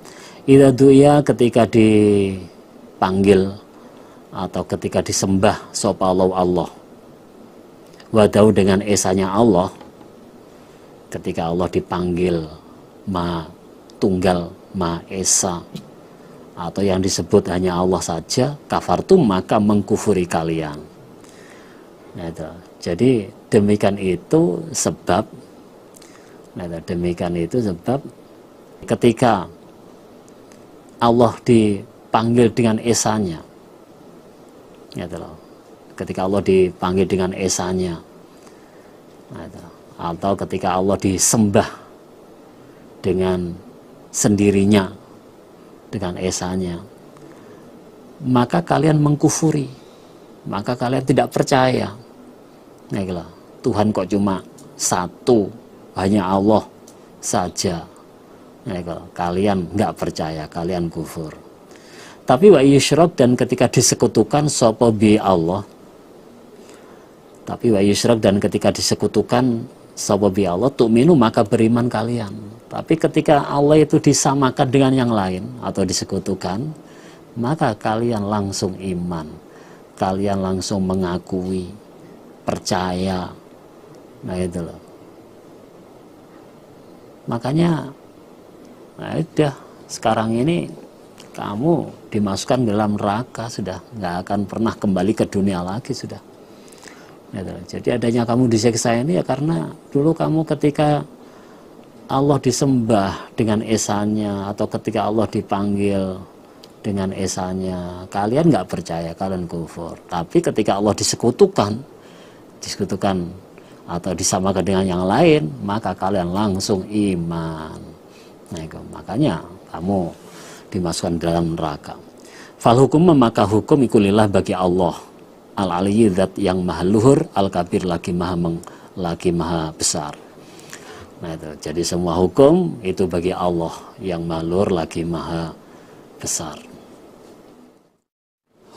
[SPEAKER 1] idza du'a ketika dipanggil atau ketika disembah sapa Allah wadau dengan esanya Allah, ketika Allah dipanggil Maha Tunggal, Maha Esa, atau yang disebut hanya Allah saja, kafartum maka mengkufuri kalian. Nah, itu. Jadi demikian itu sebab ketika Allah dipanggil dengan esanya, ketika Allah dipanggil dengan esanya, atau ketika Allah disembah dengan sendirinya dengan esanya, maka kalian mengkufuri, maka kalian tidak percaya. Nah, Tuhan kok cuma satu, hanya Allah saja. Nah, kalian nggak percaya, kalian kufur. Tapi wa yusyrak, dan ketika disekutukan sapa bi Allah, tapi wa yusyrak, dan ketika disekutukan sapa bi Allah, tu'minu maka beriman kalian. Tapi ketika Allah itu disamakan dengan yang lain atau disekutukan, maka kalian langsung iman, kalian langsung mengakui, percaya. Nah itu loh. Makanya nah udah, sekarang ini kamu dimasukkan dalam neraka sudah, nggak akan pernah kembali ke dunia lagi sudah. Jadi adanya kamu disiksa ini ya karena dulu kamu ketika Allah disembah dengan esanya atau ketika Allah dipanggil dengan esanya, kalian nggak percaya, kalian kufur. Tapi ketika Allah disekutukan atau disamakan dengan yang lain, maka kalian langsung iman. Nah, makanya kamu dimasukkan dalam neraka. Fal hukum, maka hukum ikulillah bagi Allah, al-aliyyi zat yang maha luhur, al-kabir lagi maha besar. Nah itu, jadi semua hukum itu bagi Allah yang maha luhur lagi maha besar.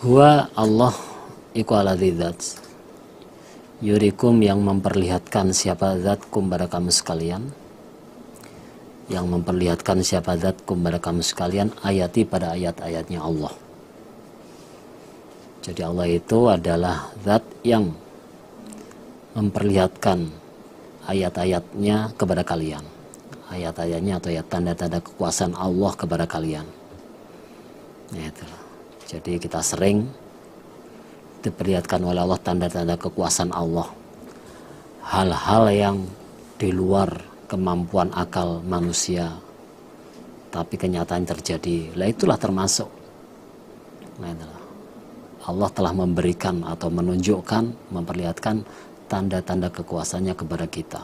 [SPEAKER 1] Huwa Allah iku alladzi zat Yurikum yang memperlihatkan siapa zatkum pada kamu sekalian, yang memperlihatkan siapa zatkum pada kamu sekalian, ayati pada ayat-ayatnya Allah. Jadi Allah itu adalah zat yang memperlihatkan ayat-ayatnya kepada kalian, ayat-ayatnya atau ya tanda-tanda kekuasaan Allah kepada kalian. Nah, itulah. Jadi kita sering diperlihatkan oleh Allah tanda-tanda kekuasaan Allah, hal-hal yang di luar kemampuan akal manusia, tapi kenyataan terjadi. Lah itulah termasuk. Nah, itulah. Allah telah memberikan atau menunjukkan, memperlihatkan tanda-tanda kekuasaannya kepada kita.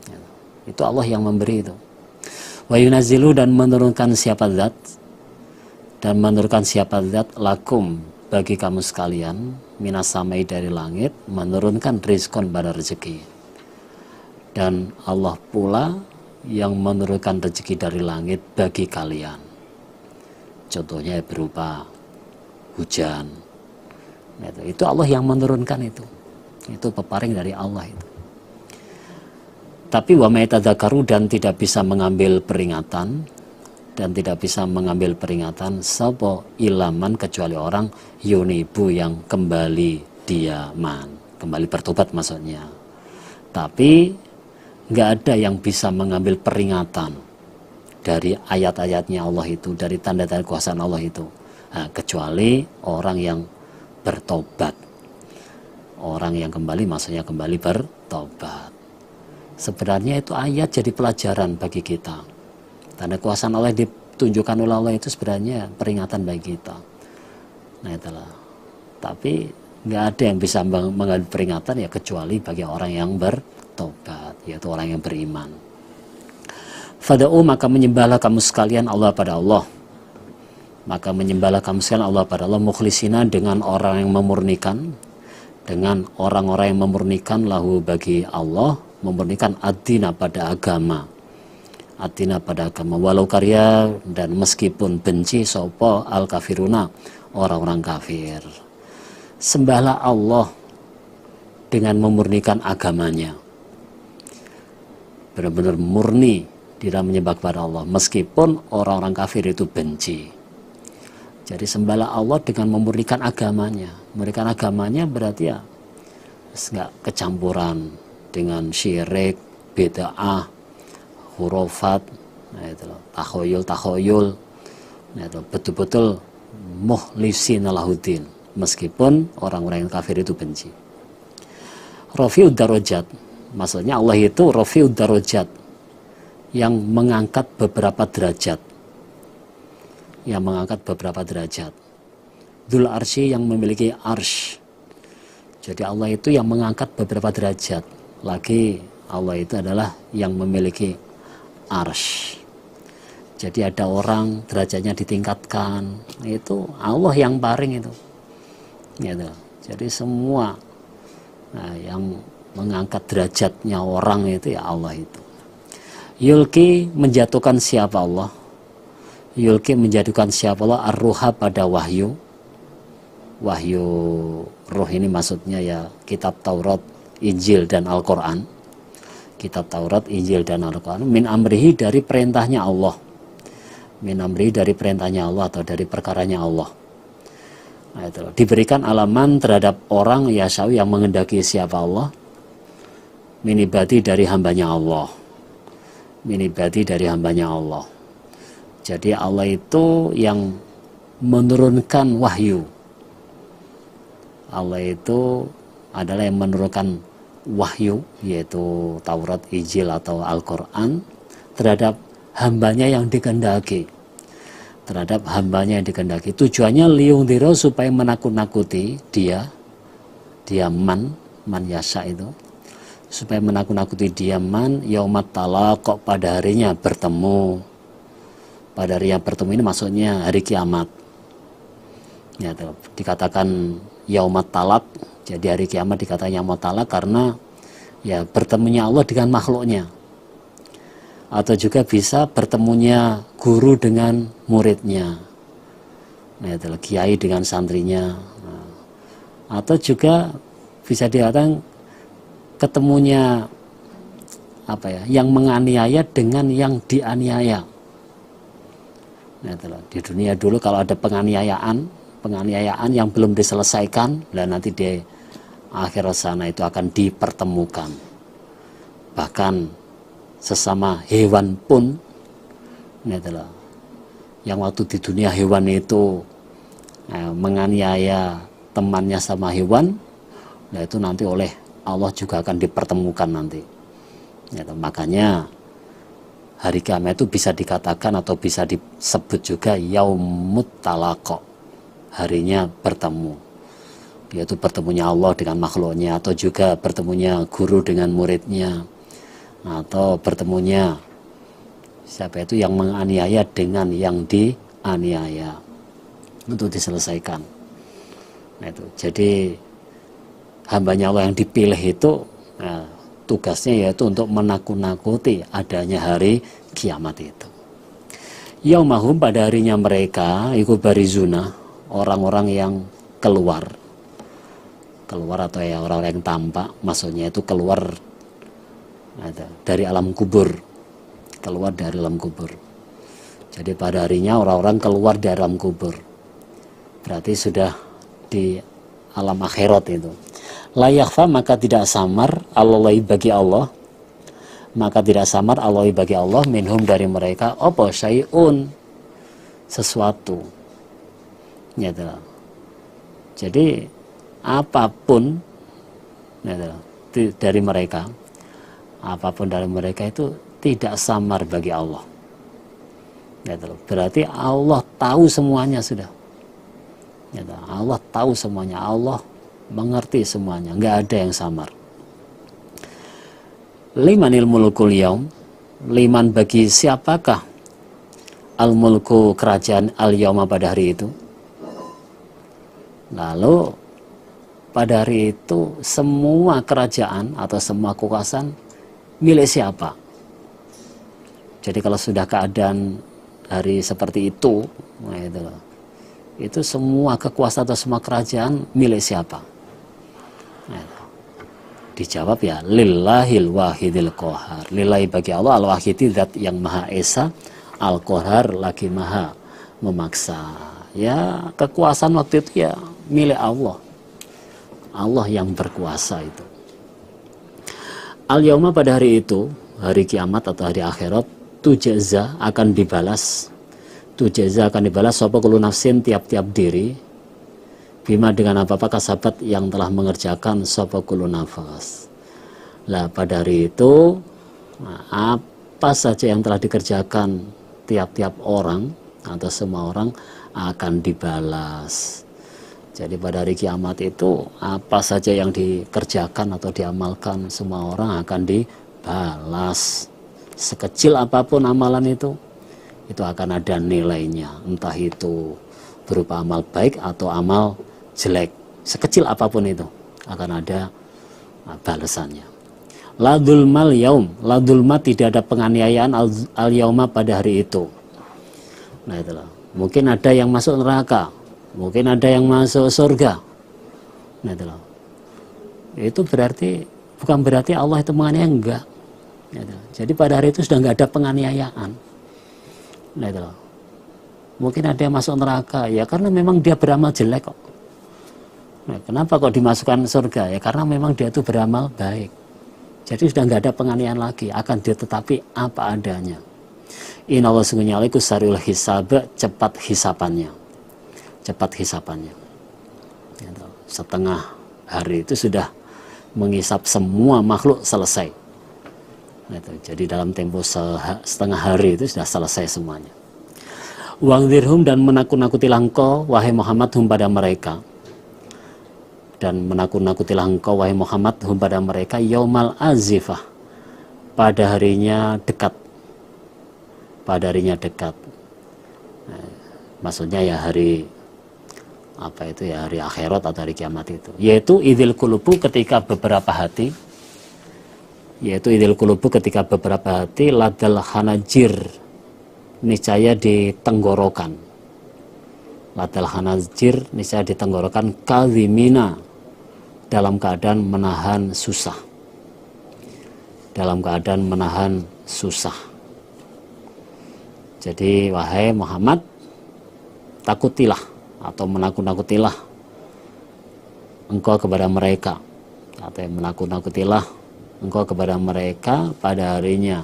[SPEAKER 1] Ya. Itu Allah yang memberi itu. Wa yunazzilu, dan menurunkan siapa zat, dan menurunkan siapa zat lakum bagi kamu sekalian, minas samai dari langit, menurunkan rizkon pada rezeki. Dan Allah pula yang menurunkan rezeki dari langit bagi kalian. Contohnya berupa hujan. Nah, itu Allah yang menurunkan itu. Itu peparing dari Allah itu. Tapi wa may tadzakaru, dan tidak bisa mengambil peringatan, dan tidak bisa mengambil peringatan sapa ilaman, kecuali orang yunibu yang kembali diaman, kembali bertobat maksudnya. Tapi nggak ada yang bisa mengambil peringatan dari ayat-ayatnya Allah itu, dari tanda-tanda kekuasaan Allah itu, nah, kecuali orang yang bertobat. Orang yang kembali maksudnya kembali bertobat. Sebenarnya itu ayat jadi pelajaran bagi kita. Tanda kekuasaan Allah ditunjukkan oleh Allah itu sebenarnya peringatan bagi kita. Nah, itulah. Tapi nggak ada yang bisa mengambil peringatan ya kecuali bagi orang yang bertobat, yaitu orang yang beriman. Fada'u, maka menyembahlah kamu sekalian Allah pada Allah. Maka menyembahlah kamu sekalian Allah pada Allah, mukhlisina, dengan orang yang memurnikan, dengan orang-orang yang memurnikan lahu bagi Allah, memurnikan ad-dina pada agama. Ad-dina pada agama, walau karya, dan meskipun benci sopo al-kafiruna, orang-orang kafir. Sembahlah Allah dengan memurnikan agamanya. Benar-benar murni di dalam menyembah kepada Allah, meskipun orang-orang kafir itu benci. Jadi sembahlah Allah dengan memurnikan agamanya. Memurnikan agamanya berarti ya nggak kecampuran dengan syirik, bid'ah, hurufat, nah itu loh, takhayul, nah itu betul-betul mukhlisin lahuddin, meskipun orang-orang yang kafir itu benci. Rafi'ud darajat, maksudnya Allah itu rafi'ud darajat, yang mengangkat beberapa derajat, yang mengangkat beberapa derajat. Dzul arsy, yang memiliki arsh. Jadi Allah itu yang mengangkat beberapa derajat. Lagi Allah itu adalah yang memiliki arsh. Jadi ada orang derajatnya ditingkatkan, itu Allah yang paring itu. Gitu. Jadi semua yang mengangkat derajatnya orang itu ya Allah itu. Yulki, menjatuhkan siapa Allah? Yulki, menjatuhkan siapa Allah? Ar-ruha, pada wahyu. Wahyu roh ini maksudnya ya kitab Taurat, Injil dan Al-Quran. Kitab Taurat, Injil dan Al-Quran, min amrihi, dari perintahnya Allah. Min amrihi, dari perintahnya Allah atau dari perkaranya Allah. Nah, itu diberikan alaman terhadap orang yasau, yang mengendaki siapa Allah, minibati, dari hambanya Allah. Minibati, dari hambanya Allah. Jadi Allah itu yang menurunkan wahyu. Allah itu adalah yang menurunkan wahyu, yaitu Taurat, Injil atau Al-Quran, terhadap hambanya yang dikehendaki. Terhadap hambanya yang dikehendaki. Tujuannya liungdiro, supaya menakut-nakuti dia man yasa itu, supaya menakut-nakuti dia man yaumat talaq, pada harinya bertemu. Pada hari yang bertemu ini maksudnya hari kiamat. Ya, dikatakan yaumat talaq, jadi hari kiamat dikatakan yaumat talaq karena ya bertemunya Allah dengan makhluknya. Atau juga bisa bertemunya guru dengan muridnya. Nah, itu kiai dengan santrinya. Nah, atau juga bisa dikatakan ketemunya apa ya, yang menganiaya dengan yang dianiaya. Nah, di dunia dulu kalau ada penganiayaan yang belum diselesaikan, dan nanti di akhirat sana itu akan dipertemukan. Bahkan sesama hewan pun, yang waktu di dunia hewan itu menganiaya temannya sama hewan, nah itu nanti oleh Allah juga akan dipertemukan nanti. Makanya hari kiamat itu bisa dikatakan atau bisa disebut juga yaumut talaqo, harinya bertemu, yaitu bertemunya Allah dengan makhluknya, atau juga bertemunya guru dengan muridnya, atau bertemunya siapa itu yang menganiaya dengan yang dianiaya, untuk diselesaikan. Nah itu, jadi hambanya Allah yang dipilih itu tugasnya yaitu untuk menakut-nakuti adanya hari kiamat itu. Yaumahum, pada harinya mereka, iku barizuna, orang-orang yang keluar atau ya orang-orang yang tampak, maksudnya itu keluar dari alam kubur, Jadi pada harinya orang-orang keluar dari alam kubur, berarti sudah di alam akhirat itu. La yakhfa, maka tidak samar Allahi bagi Allah, minhum dari mereka, apa syai'un, sesuatu. Jadi apapun dari mereka itu tidak samar bagi Allah. Berarti Allah tahu semuanya sudah. Allah tahu semuanya, Allah mengerti semuanya, nggak ada yang samar. Limanil mulkul yaum, liman bagi siapakah al mulku, kerajaan, al yauma pada hari itu. Lalu pada hari itu semua kerajaan atau semua kekuasaan milik siapa? Jadi kalau sudah keadaan hari seperti itu, nah itu semua kekuasaan atau semua kerajaan milik siapa? Nah, dijawab ya, lillahil wahidil qahar, lillahi bagi Allah, al-wahidi, zat yang maha esa, al-qahar, lagi maha memaksa. Ya, kekuasaan waktu itu ya milik Allah, Allah yang berkuasa itu. Al-yauma, pada hari itu, hari kiamat atau hari akhirat, tujazza, akan dibalas sapa kullu nafsin, tiap-tiap diri, bima, dengan apa-apa kasabat, yang telah mengerjakan sapa kullu nafas. Lah pada hari itu apa saja yang telah dikerjakan tiap-tiap orang atau semua orang akan dibalas. Jadi pada hari kiamat itu apa saja yang dikerjakan atau diamalkan semua orang akan dibalas. Sekecil apapun amalan itu akan ada nilainya, entah itu berupa amal baik atau amal jelek, sekecil apapun itu akan ada balasannya. La dzulmal yaum, la dzulma, tidak ada penganiayaan al yauma pada hari itu. Nah itulah, mungkin ada yang masuk neraka, mungkin ada yang masuk surga. Nah itulah, itu berarti bukan berarti Allah itu menganiaya, enggak. Jadi pada hari itu sudah enggak ada penganiayaan. Nah itulah, mungkin ada yang masuk neraka, ya karena memang dia beramal jelek kok. Nah, kenapa kok dimasukkan surga? Ya karena memang dia itu beramal baik. Jadi sudah nggak ada penganiayaan lagi, akan dia tetapi apa adanya. Innallaha sungguhnya alaikum sariul hisab, cepat hisapannya. Setengah hari itu sudah menghisap semua makhluk, selesai. Nah, jadi dalam tempo setengah hari itu sudah selesai semuanya. Wangzirhum, dan menakut-nakutilah engkau wahai Muhammad hum pada mereka. Dan menakut-nakutilah engkau wahai Muhammad hum pada mereka, yaumal azifah, pada harinya dekat. Nah, maksudnya ya hari apa itu ya, hari akhirat atau hari kiamat itu, yaitu idil kulubu, ketika beberapa hati, ladal hanajir, niscaya di tenggorokan. Ladal hanajir, niscaya di tenggorokan, kazimina, dalam keadaan menahan susah. Dalam keadaan menahan susah. Jadi wahai Muhammad, takutilah atau menakut-nakutilah engkau kepada mereka, atau menakut-nakutilah engkau kepada mereka pada harinya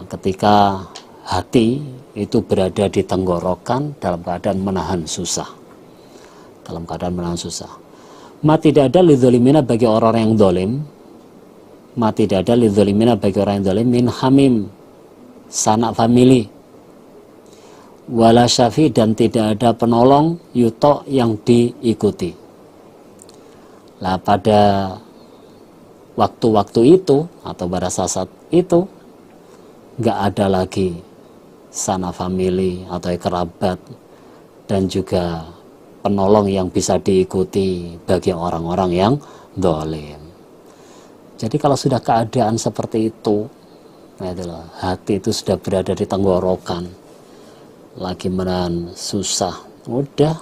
[SPEAKER 1] ketika hati itu berada di tenggorokan dalam keadaan menahan susah. Dalam keadaan menahan susah. Ma tidak ada lidzolimina bagi orang yang dolim. Ma tidak ada lidzolimina bagi orang yang dolim min hamim, sanak famili, wala syafi, dan tidak ada penolong yuto yang diikuti. Lah pada waktu-waktu itu atau pada saat itu nggak ada lagi sanak famili atau kerabat dan juga penolong yang bisa diikuti bagi orang-orang yang dolim. Jadi kalau sudah keadaan seperti itu, hati itu sudah berada di tenggorokan, lagi menahan susah, udah,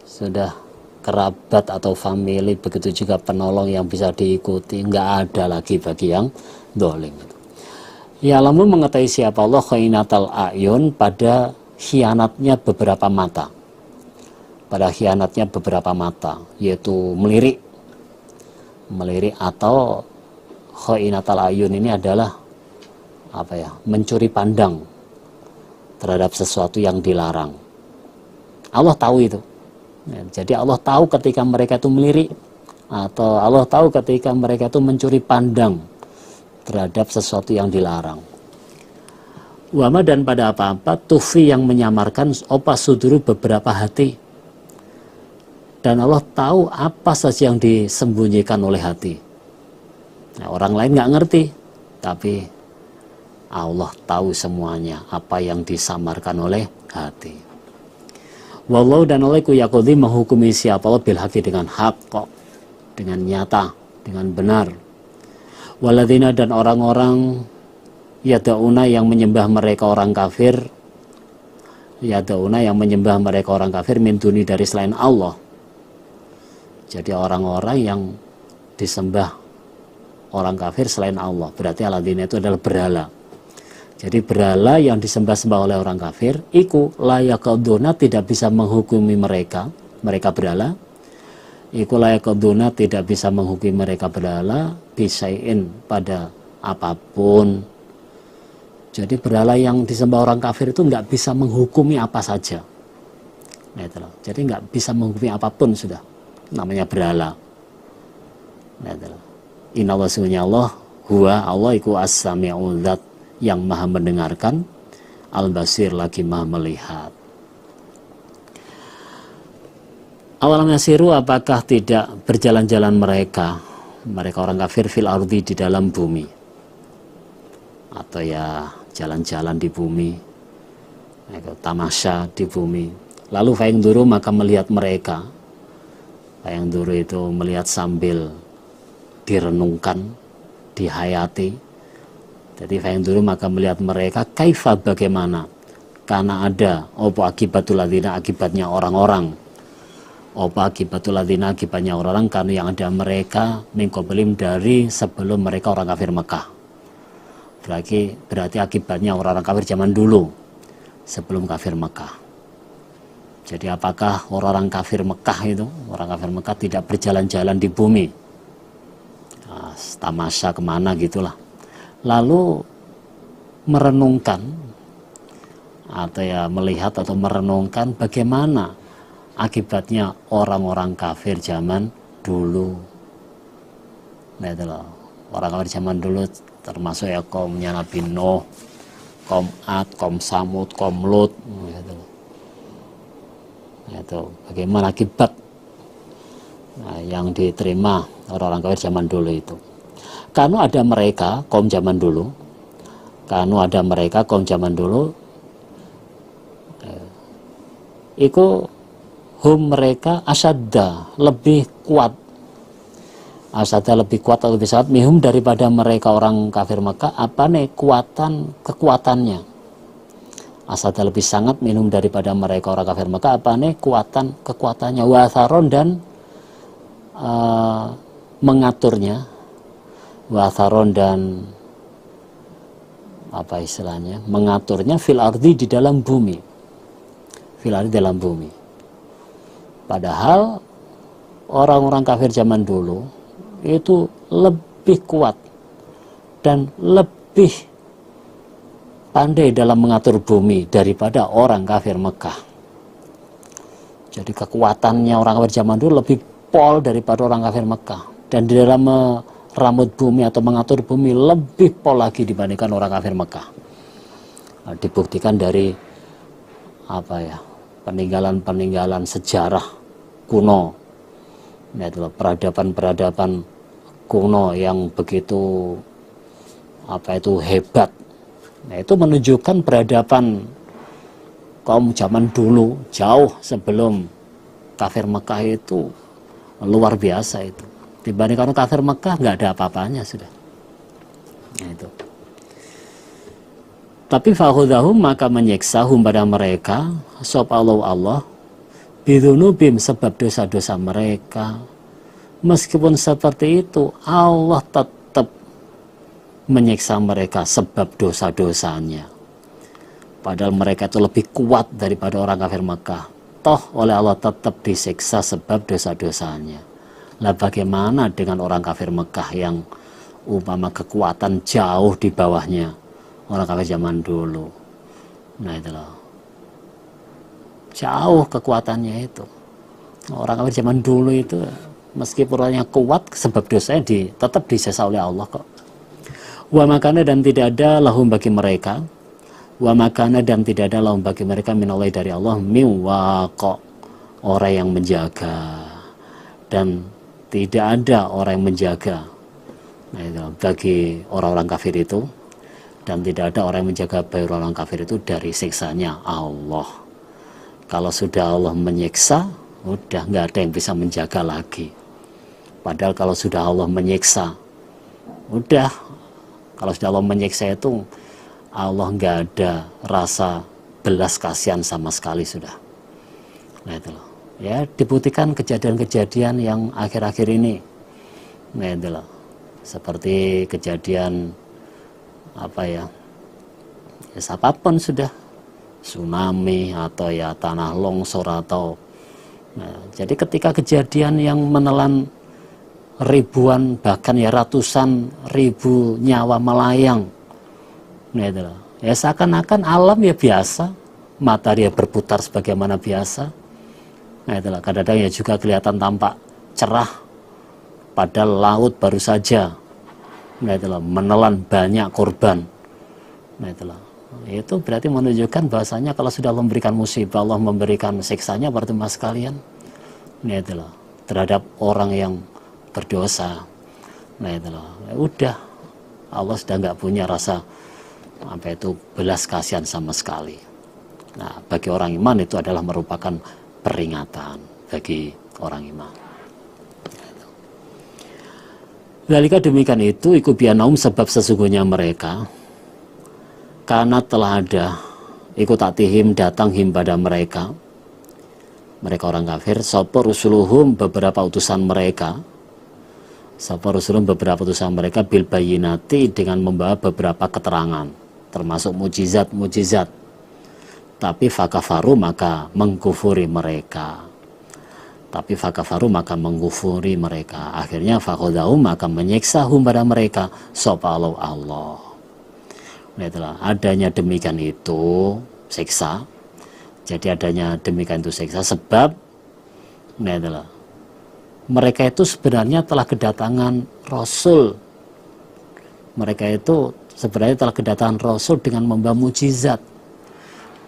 [SPEAKER 1] sudah kerabat atau famili, begitu juga penolong yang bisa diikuti, nggak ada lagi bagi yang dolim. Ya, lalu mengetahui siapa Allah khainatal a'yun, pada khianatnya beberapa mata, yaitu melirik atau khainatal a'yun ini adalah mencuri pandang terhadap sesuatu yang dilarang. Allah tahu itu. Jadi Allah tahu ketika mereka itu melirik, atau Allah tahu ketika mereka itu mencuri pandang terhadap sesuatu yang dilarang. Wama, dan pada apa-apa tufi yang menyamarkan opa suduru beberapa hati, dan Allah tahu apa saja yang disembunyikan oleh hati. Nah, orang lain nggak ngerti, tapi Allah tahu semuanya apa yang disamarkan oleh hati. Wallahu, dan Allah ku yaqdi menghukumi siapa Allah bil haqi, dengan hak, dengan nyata, dengan benar. Waladina, dan orang-orang yada'una yang menyembah mereka orang kafir, min duni, dari selain Allah. Jadi orang-orang yang disembah orang kafir selain Allah, berarti aladina itu adalah berhala. Jadi berhala yang disembah-sembah oleh orang kafir, iku layakaduna, tidak bisa menghukumi mereka berhala. Iku layakaduna, tidak bisa menghukumi mereka berhala, bisain, pada apapun. Jadi berhala yang disembah orang kafir itu nggak bisa menghukumi apa saja. Jadi nggak bisa menghukumi apapun sudah. Namanya berhala. Innallaha, sesungguhnya Allah, huwa Allah iku as-sami'u dzat, yang maha mendengarkan, al-basir, lagi maha melihat. Awalam yasiru, apakah tidak berjalan-jalan mereka orang kafir, fil ardi, di dalam bumi, atau ya jalan-jalan di bumi, tamasya di bumi. Lalu fayangduru, maka melihat mereka. Fayangduru itu melihat sambil direnungkan, dihayati. Jadi fayangduru, maka melihat mereka, kaifa, bagaimana, karena ada opo akibatul ladzina, akibatnya orang-orang, akibatnya orang-orang, karena yang ada mereka min qablihim, dari sebelum mereka orang kafir Mekah. Berarti akibatnya orang-orang kafir zaman dulu, sebelum kafir Mekah. Jadi apakah orang-orang kafir Mekah tidak berjalan-jalan di bumi, tamasya kemana gitulah, lalu merenungkan atau ya melihat atau merenungkan bagaimana akibatnya orang-orang kafir zaman dulu. Nah itu loh, orang kafir zaman dulu termasuk ya kaumnya Nabi Nuh, kaum Ad, kaum Samud, kaum Lut. Itu bagaimana akibat yang diterima orang-orang kafir zaman dulu itu. Karena ada mereka kaum zaman dulu, itu mereka asyadda, lebih kuat atau lebih sangat mihum, daripada mereka orang kafir Mekah, kekuatannya, asada lebih sangat minum daripada mereka orang kafir Mekah apa nih kekuatannya, watharon dan mengaturnya, watharon dan apa istilahnya, mengaturnya fil ardi di dalam bumi, fil ardi dalam bumi. Padahal orang-orang kafir zaman dulu itu lebih kuat dan lebih pandai dalam mengatur bumi daripada orang kafir Mekah. Jadi kekuatannya orang kafir zaman dulu lebih pol daripada orang kafir Mekah, dan di dalam meramut bumi atau mengatur bumi lebih pol lagi dibandingkan orang kafir Mekah. Nah, dibuktikan dari apa ya, peninggalan-peninggalan sejarah kuno, ya, peradaban-peradaban kuno yang begitu apa itu hebat. Nah, itu menunjukkan peradaban kaum zaman dulu jauh sebelum kafir Mekah itu luar biasa itu. Dibandingkan kafir Mekah nggak ada apa-apanya sudah. Nah, itu. Tapi fakhudahum maka menyiksahum pada mereka sop Allah bidunubim sebab dosa-dosa mereka. Meskipun seperti itu Allah tetap menyiksa mereka sebab dosa-dosanya. Padahal mereka itu lebih kuat daripada orang kafir Mekah. Toh oleh Allah tetap disiksa sebab dosa-dosanya. Lah bagaimana dengan orang kafir Mekah yang umpama kekuatan jauh di bawahnya orang kafir zaman dulu. Nah itu loh. Jauh kekuatannya itu. Orang kafir zaman dulu itu meskipun orangnya kuat sebab dosanya tetap disiksa oleh Allah kok. Wa makana dan tidak ada lahum bagi mereka. Wa makana dan tidak ada lahum bagi mereka minallahi dari Allah miwaqa, orang yang menjaga, dan tidak ada orang yang menjaga. Nah, itu bagi orang-orang kafir itu, dan tidak ada orang yang menjaga bagi orang kafir itu dari siksanya Allah. Kalau sudah Allah menyiksa, udah nggak ada yang bisa menjaga lagi. Padahal kalau sudah Allah menyiksa, udah, kalau sudah Allah menyiksa itu Allah nggak ada rasa belas kasihan sama sekali sudah. Nah itu loh. Ya, dibuktikan kejadian-kejadian yang akhir-akhir ini. Nah itu loh. Seperti kejadian apa ya, apapun sudah, tsunami atau ya tanah longsor atau jadi ketika kejadian yang menelan ribuan bahkan ya ratusan ribu nyawa melayang, nah itu loh. Ya seakan-akan alam ya biasa, matahari ya berputar sebagaimana biasa. Nah itulah, kadang-kadang ya juga kelihatan tampak cerah, padahal laut baru saja, nah itulah, menelan banyak korban. Nah itulah, itu berarti menunjukkan bahasanya kalau sudah Allah memberikan musibah, Allah memberikan siksanya berarti mas sekalian, nah itulah, terhadap orang yang berdosa. Nah itulah, ya udah, Allah sudah nggak punya rasa apa itu belas kasihan sama sekali. Nah bagi orang iman itu adalah merupakan peringatan bagi orang iman. Zalika demikian itu iku bianaum sebab sesungguhnya mereka karena telah ada ikut tatihim datang him pada mereka orang kafir sapa rusuluhum beberapa utusan mereka bil bayyinati dengan membawa beberapa keterangan termasuk mujizat tapi fakafaru maka mengkufuri mereka. Akhirnya fakhudahum maka menyiksahum pada mereka sapa Allah. Nah itulah, adanya demikian itu siksa. Jadi adanya demikian itu siksa sebab nah itulah, mereka itu sebenarnya telah kedatangan Rasul. Mereka itu sebenarnya telah kedatangan Rasul dengan membawa mujizat,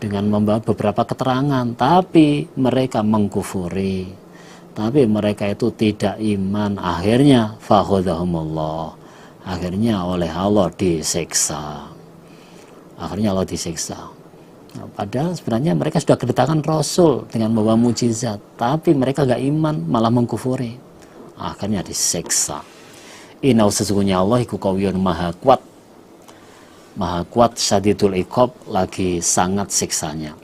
[SPEAKER 1] dengan membawa beberapa keterangan, tapi mereka mengkufuri, tapi mereka itu tidak iman. Akhirnya fakhudahumullah, akhirnya oleh Allah disiksa. Nah, padahal sebenarnya mereka sudah kedatangan Rasul dengan membawa mujizat, tapi mereka gak iman, malah mengkufuri, akhirnya disiksa. Inau sesungguhnya Allah iku qawiyyun maha kuat maha kuat, syadidul iqab, lagi sangat siksanya.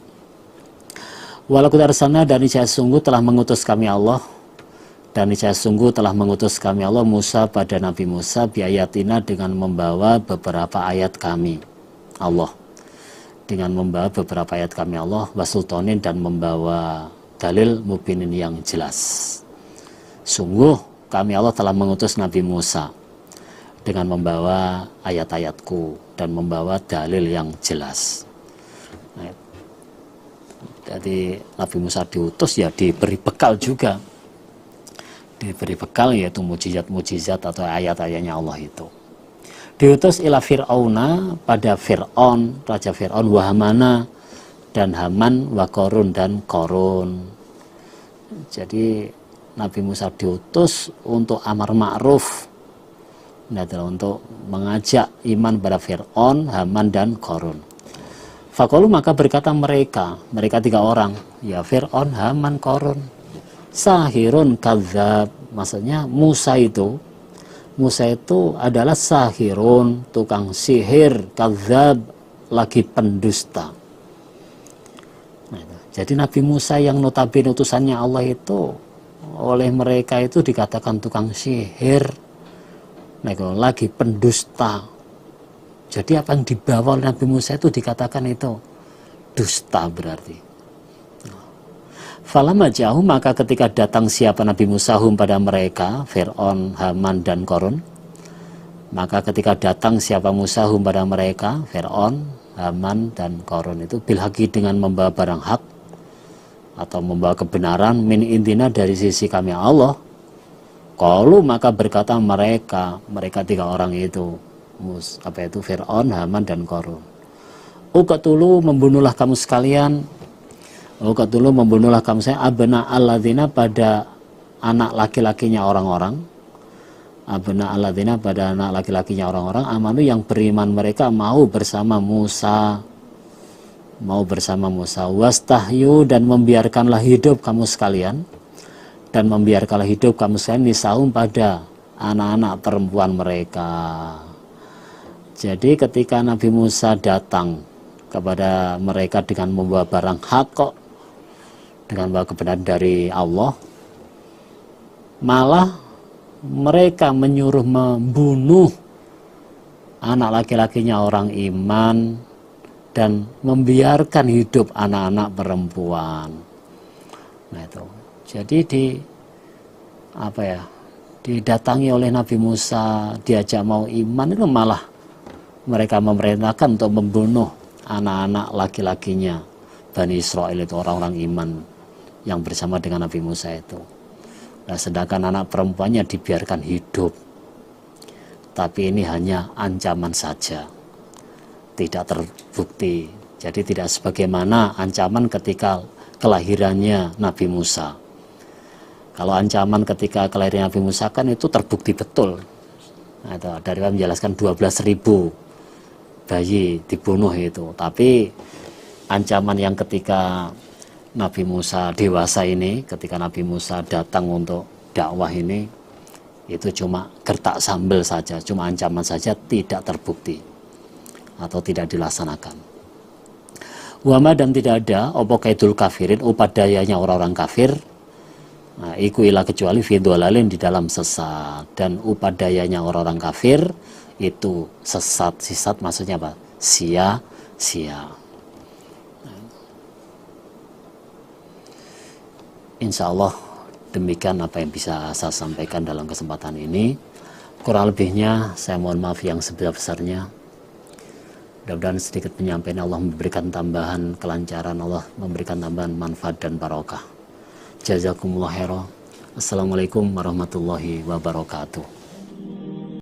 [SPEAKER 1] Walaqad arsalna, dan niscaya sungguh telah mengutus kami Allah, dan niscaya sungguh telah mengutus kami Allah Musa pada Nabi Musa biayatina, dengan membawa beberapa ayat kami Allah, dengan membawa beberapa ayat kami Allah, wasultonin, dan membawa dalil mubinin yang jelas. Sungguh kami Allah telah mengutus Nabi Musa dengan membawa ayat-ayatku dan membawa dalil yang jelas. Nah, jadi Nabi Musa diutus ya diberi bekal juga, diberi bekal yaitu mujizat-mujizat atau ayat-ayatnya Allah itu. Diutus ila Fir'auna, pada Fir'aun, Raja Fir'aun, wa Hamana, dan Haman, wa Korun, dan Korun. Jadi Nabi Musa diutus untuk amar ma'ruf, untuk mengajak iman pada Fir'aun, Haman, dan Korun. Faqalu, maka berkata mereka 3 orang, ya Fir'aun, Haman, Korun, sahirun kadzab, maksudnya Musa itu adalah sahirun, tukang sihir, kadzab, lagi pendusta. Jadi Nabi Musa yang notabene utusannya Allah itu oleh mereka itu dikatakan tukang sihir, lagi pendusta. Jadi apa yang dibawa oleh Nabi Musa itu dikatakan itu dusta berarti. Falamma ja'ahum, maka ketika datang siapa Nabi Musa hum, pada mereka, Fir'aun, Haman, dan Korun, maka ketika datang siapa Musa hum, pada mereka, Fir'aun, Haman, dan Korun itu bilhaqi, dengan membawa barang hak atau membawa kebenaran, min indina, dari sisi kami Allah. Qalu, maka berkata mereka 3 orang itu, Fir'aun, Haman, dan Korun, uqtulu, membunuhlah kamu sekalian, abna alladzina, pada anak laki-lakinya orang-orang, abna alladzina, pada anak laki-lakinya orang-orang, amanu, yang beriman mereka, mau bersama Musa, wastahyu, dan membiarkanlah hidup kamu sekalian, nisahum, pada anak-anak perempuan mereka. Jadi ketika Nabi Musa datang kepada mereka dengan membawa barang hak, kok dengan membawa kebenaran dari Allah, malah mereka menyuruh membunuh anak laki-lakinya orang iman dan membiarkan hidup anak-anak perempuan. Nah itu. Jadi didatangi oleh Nabi Musa, diajak mau iman, itu malah mereka memerintahkan untuk membunuh anak-anak laki-lakinya Bani Israel, itu orang-orang iman yang bersama dengan Nabi Musa itu. Nah, sedangkan anak perempuannya dibiarkan hidup. Tapi ini hanya ancaman saja, tidak terbukti. Jadi tidak sebagaimana ancaman ketika kelahirannya Nabi Musa. Kalau ancaman ketika kelahiran Nabi Musa kan itu terbukti betul. Nah, itu dari menjelaskan 12.000 bayi dibunuh itu. Tapi ancaman yang ketika Nabi Musa dewasa ini, ketika Nabi Musa datang untuk dakwah ini, itu cuma gertak sambal saja, cuma ancaman saja, tidak terbukti atau tidak dilaksanakan. Wama, dan tidak ada opo kaidul kafirin, upadayanya orang-orang kafir, nah, iku ila kecuali fidwalalin, di dalam sesat. Dan upadayanya orang-orang kafir itu sesat. Sesat maksudnya apa? Sia-sia. Insya Allah demikian apa yang bisa saya sampaikan dalam kesempatan ini. Kurang lebihnya saya mohon maaf yang sebesar-besarnya. Mudah-mudahan sedikit penyampaian Allah memberikan tambahan kelancaran, Allah memberikan tambahan manfaat dan barokah. Jazakumullah khairan. Assalamualaikum warahmatullahi wabarakatuh.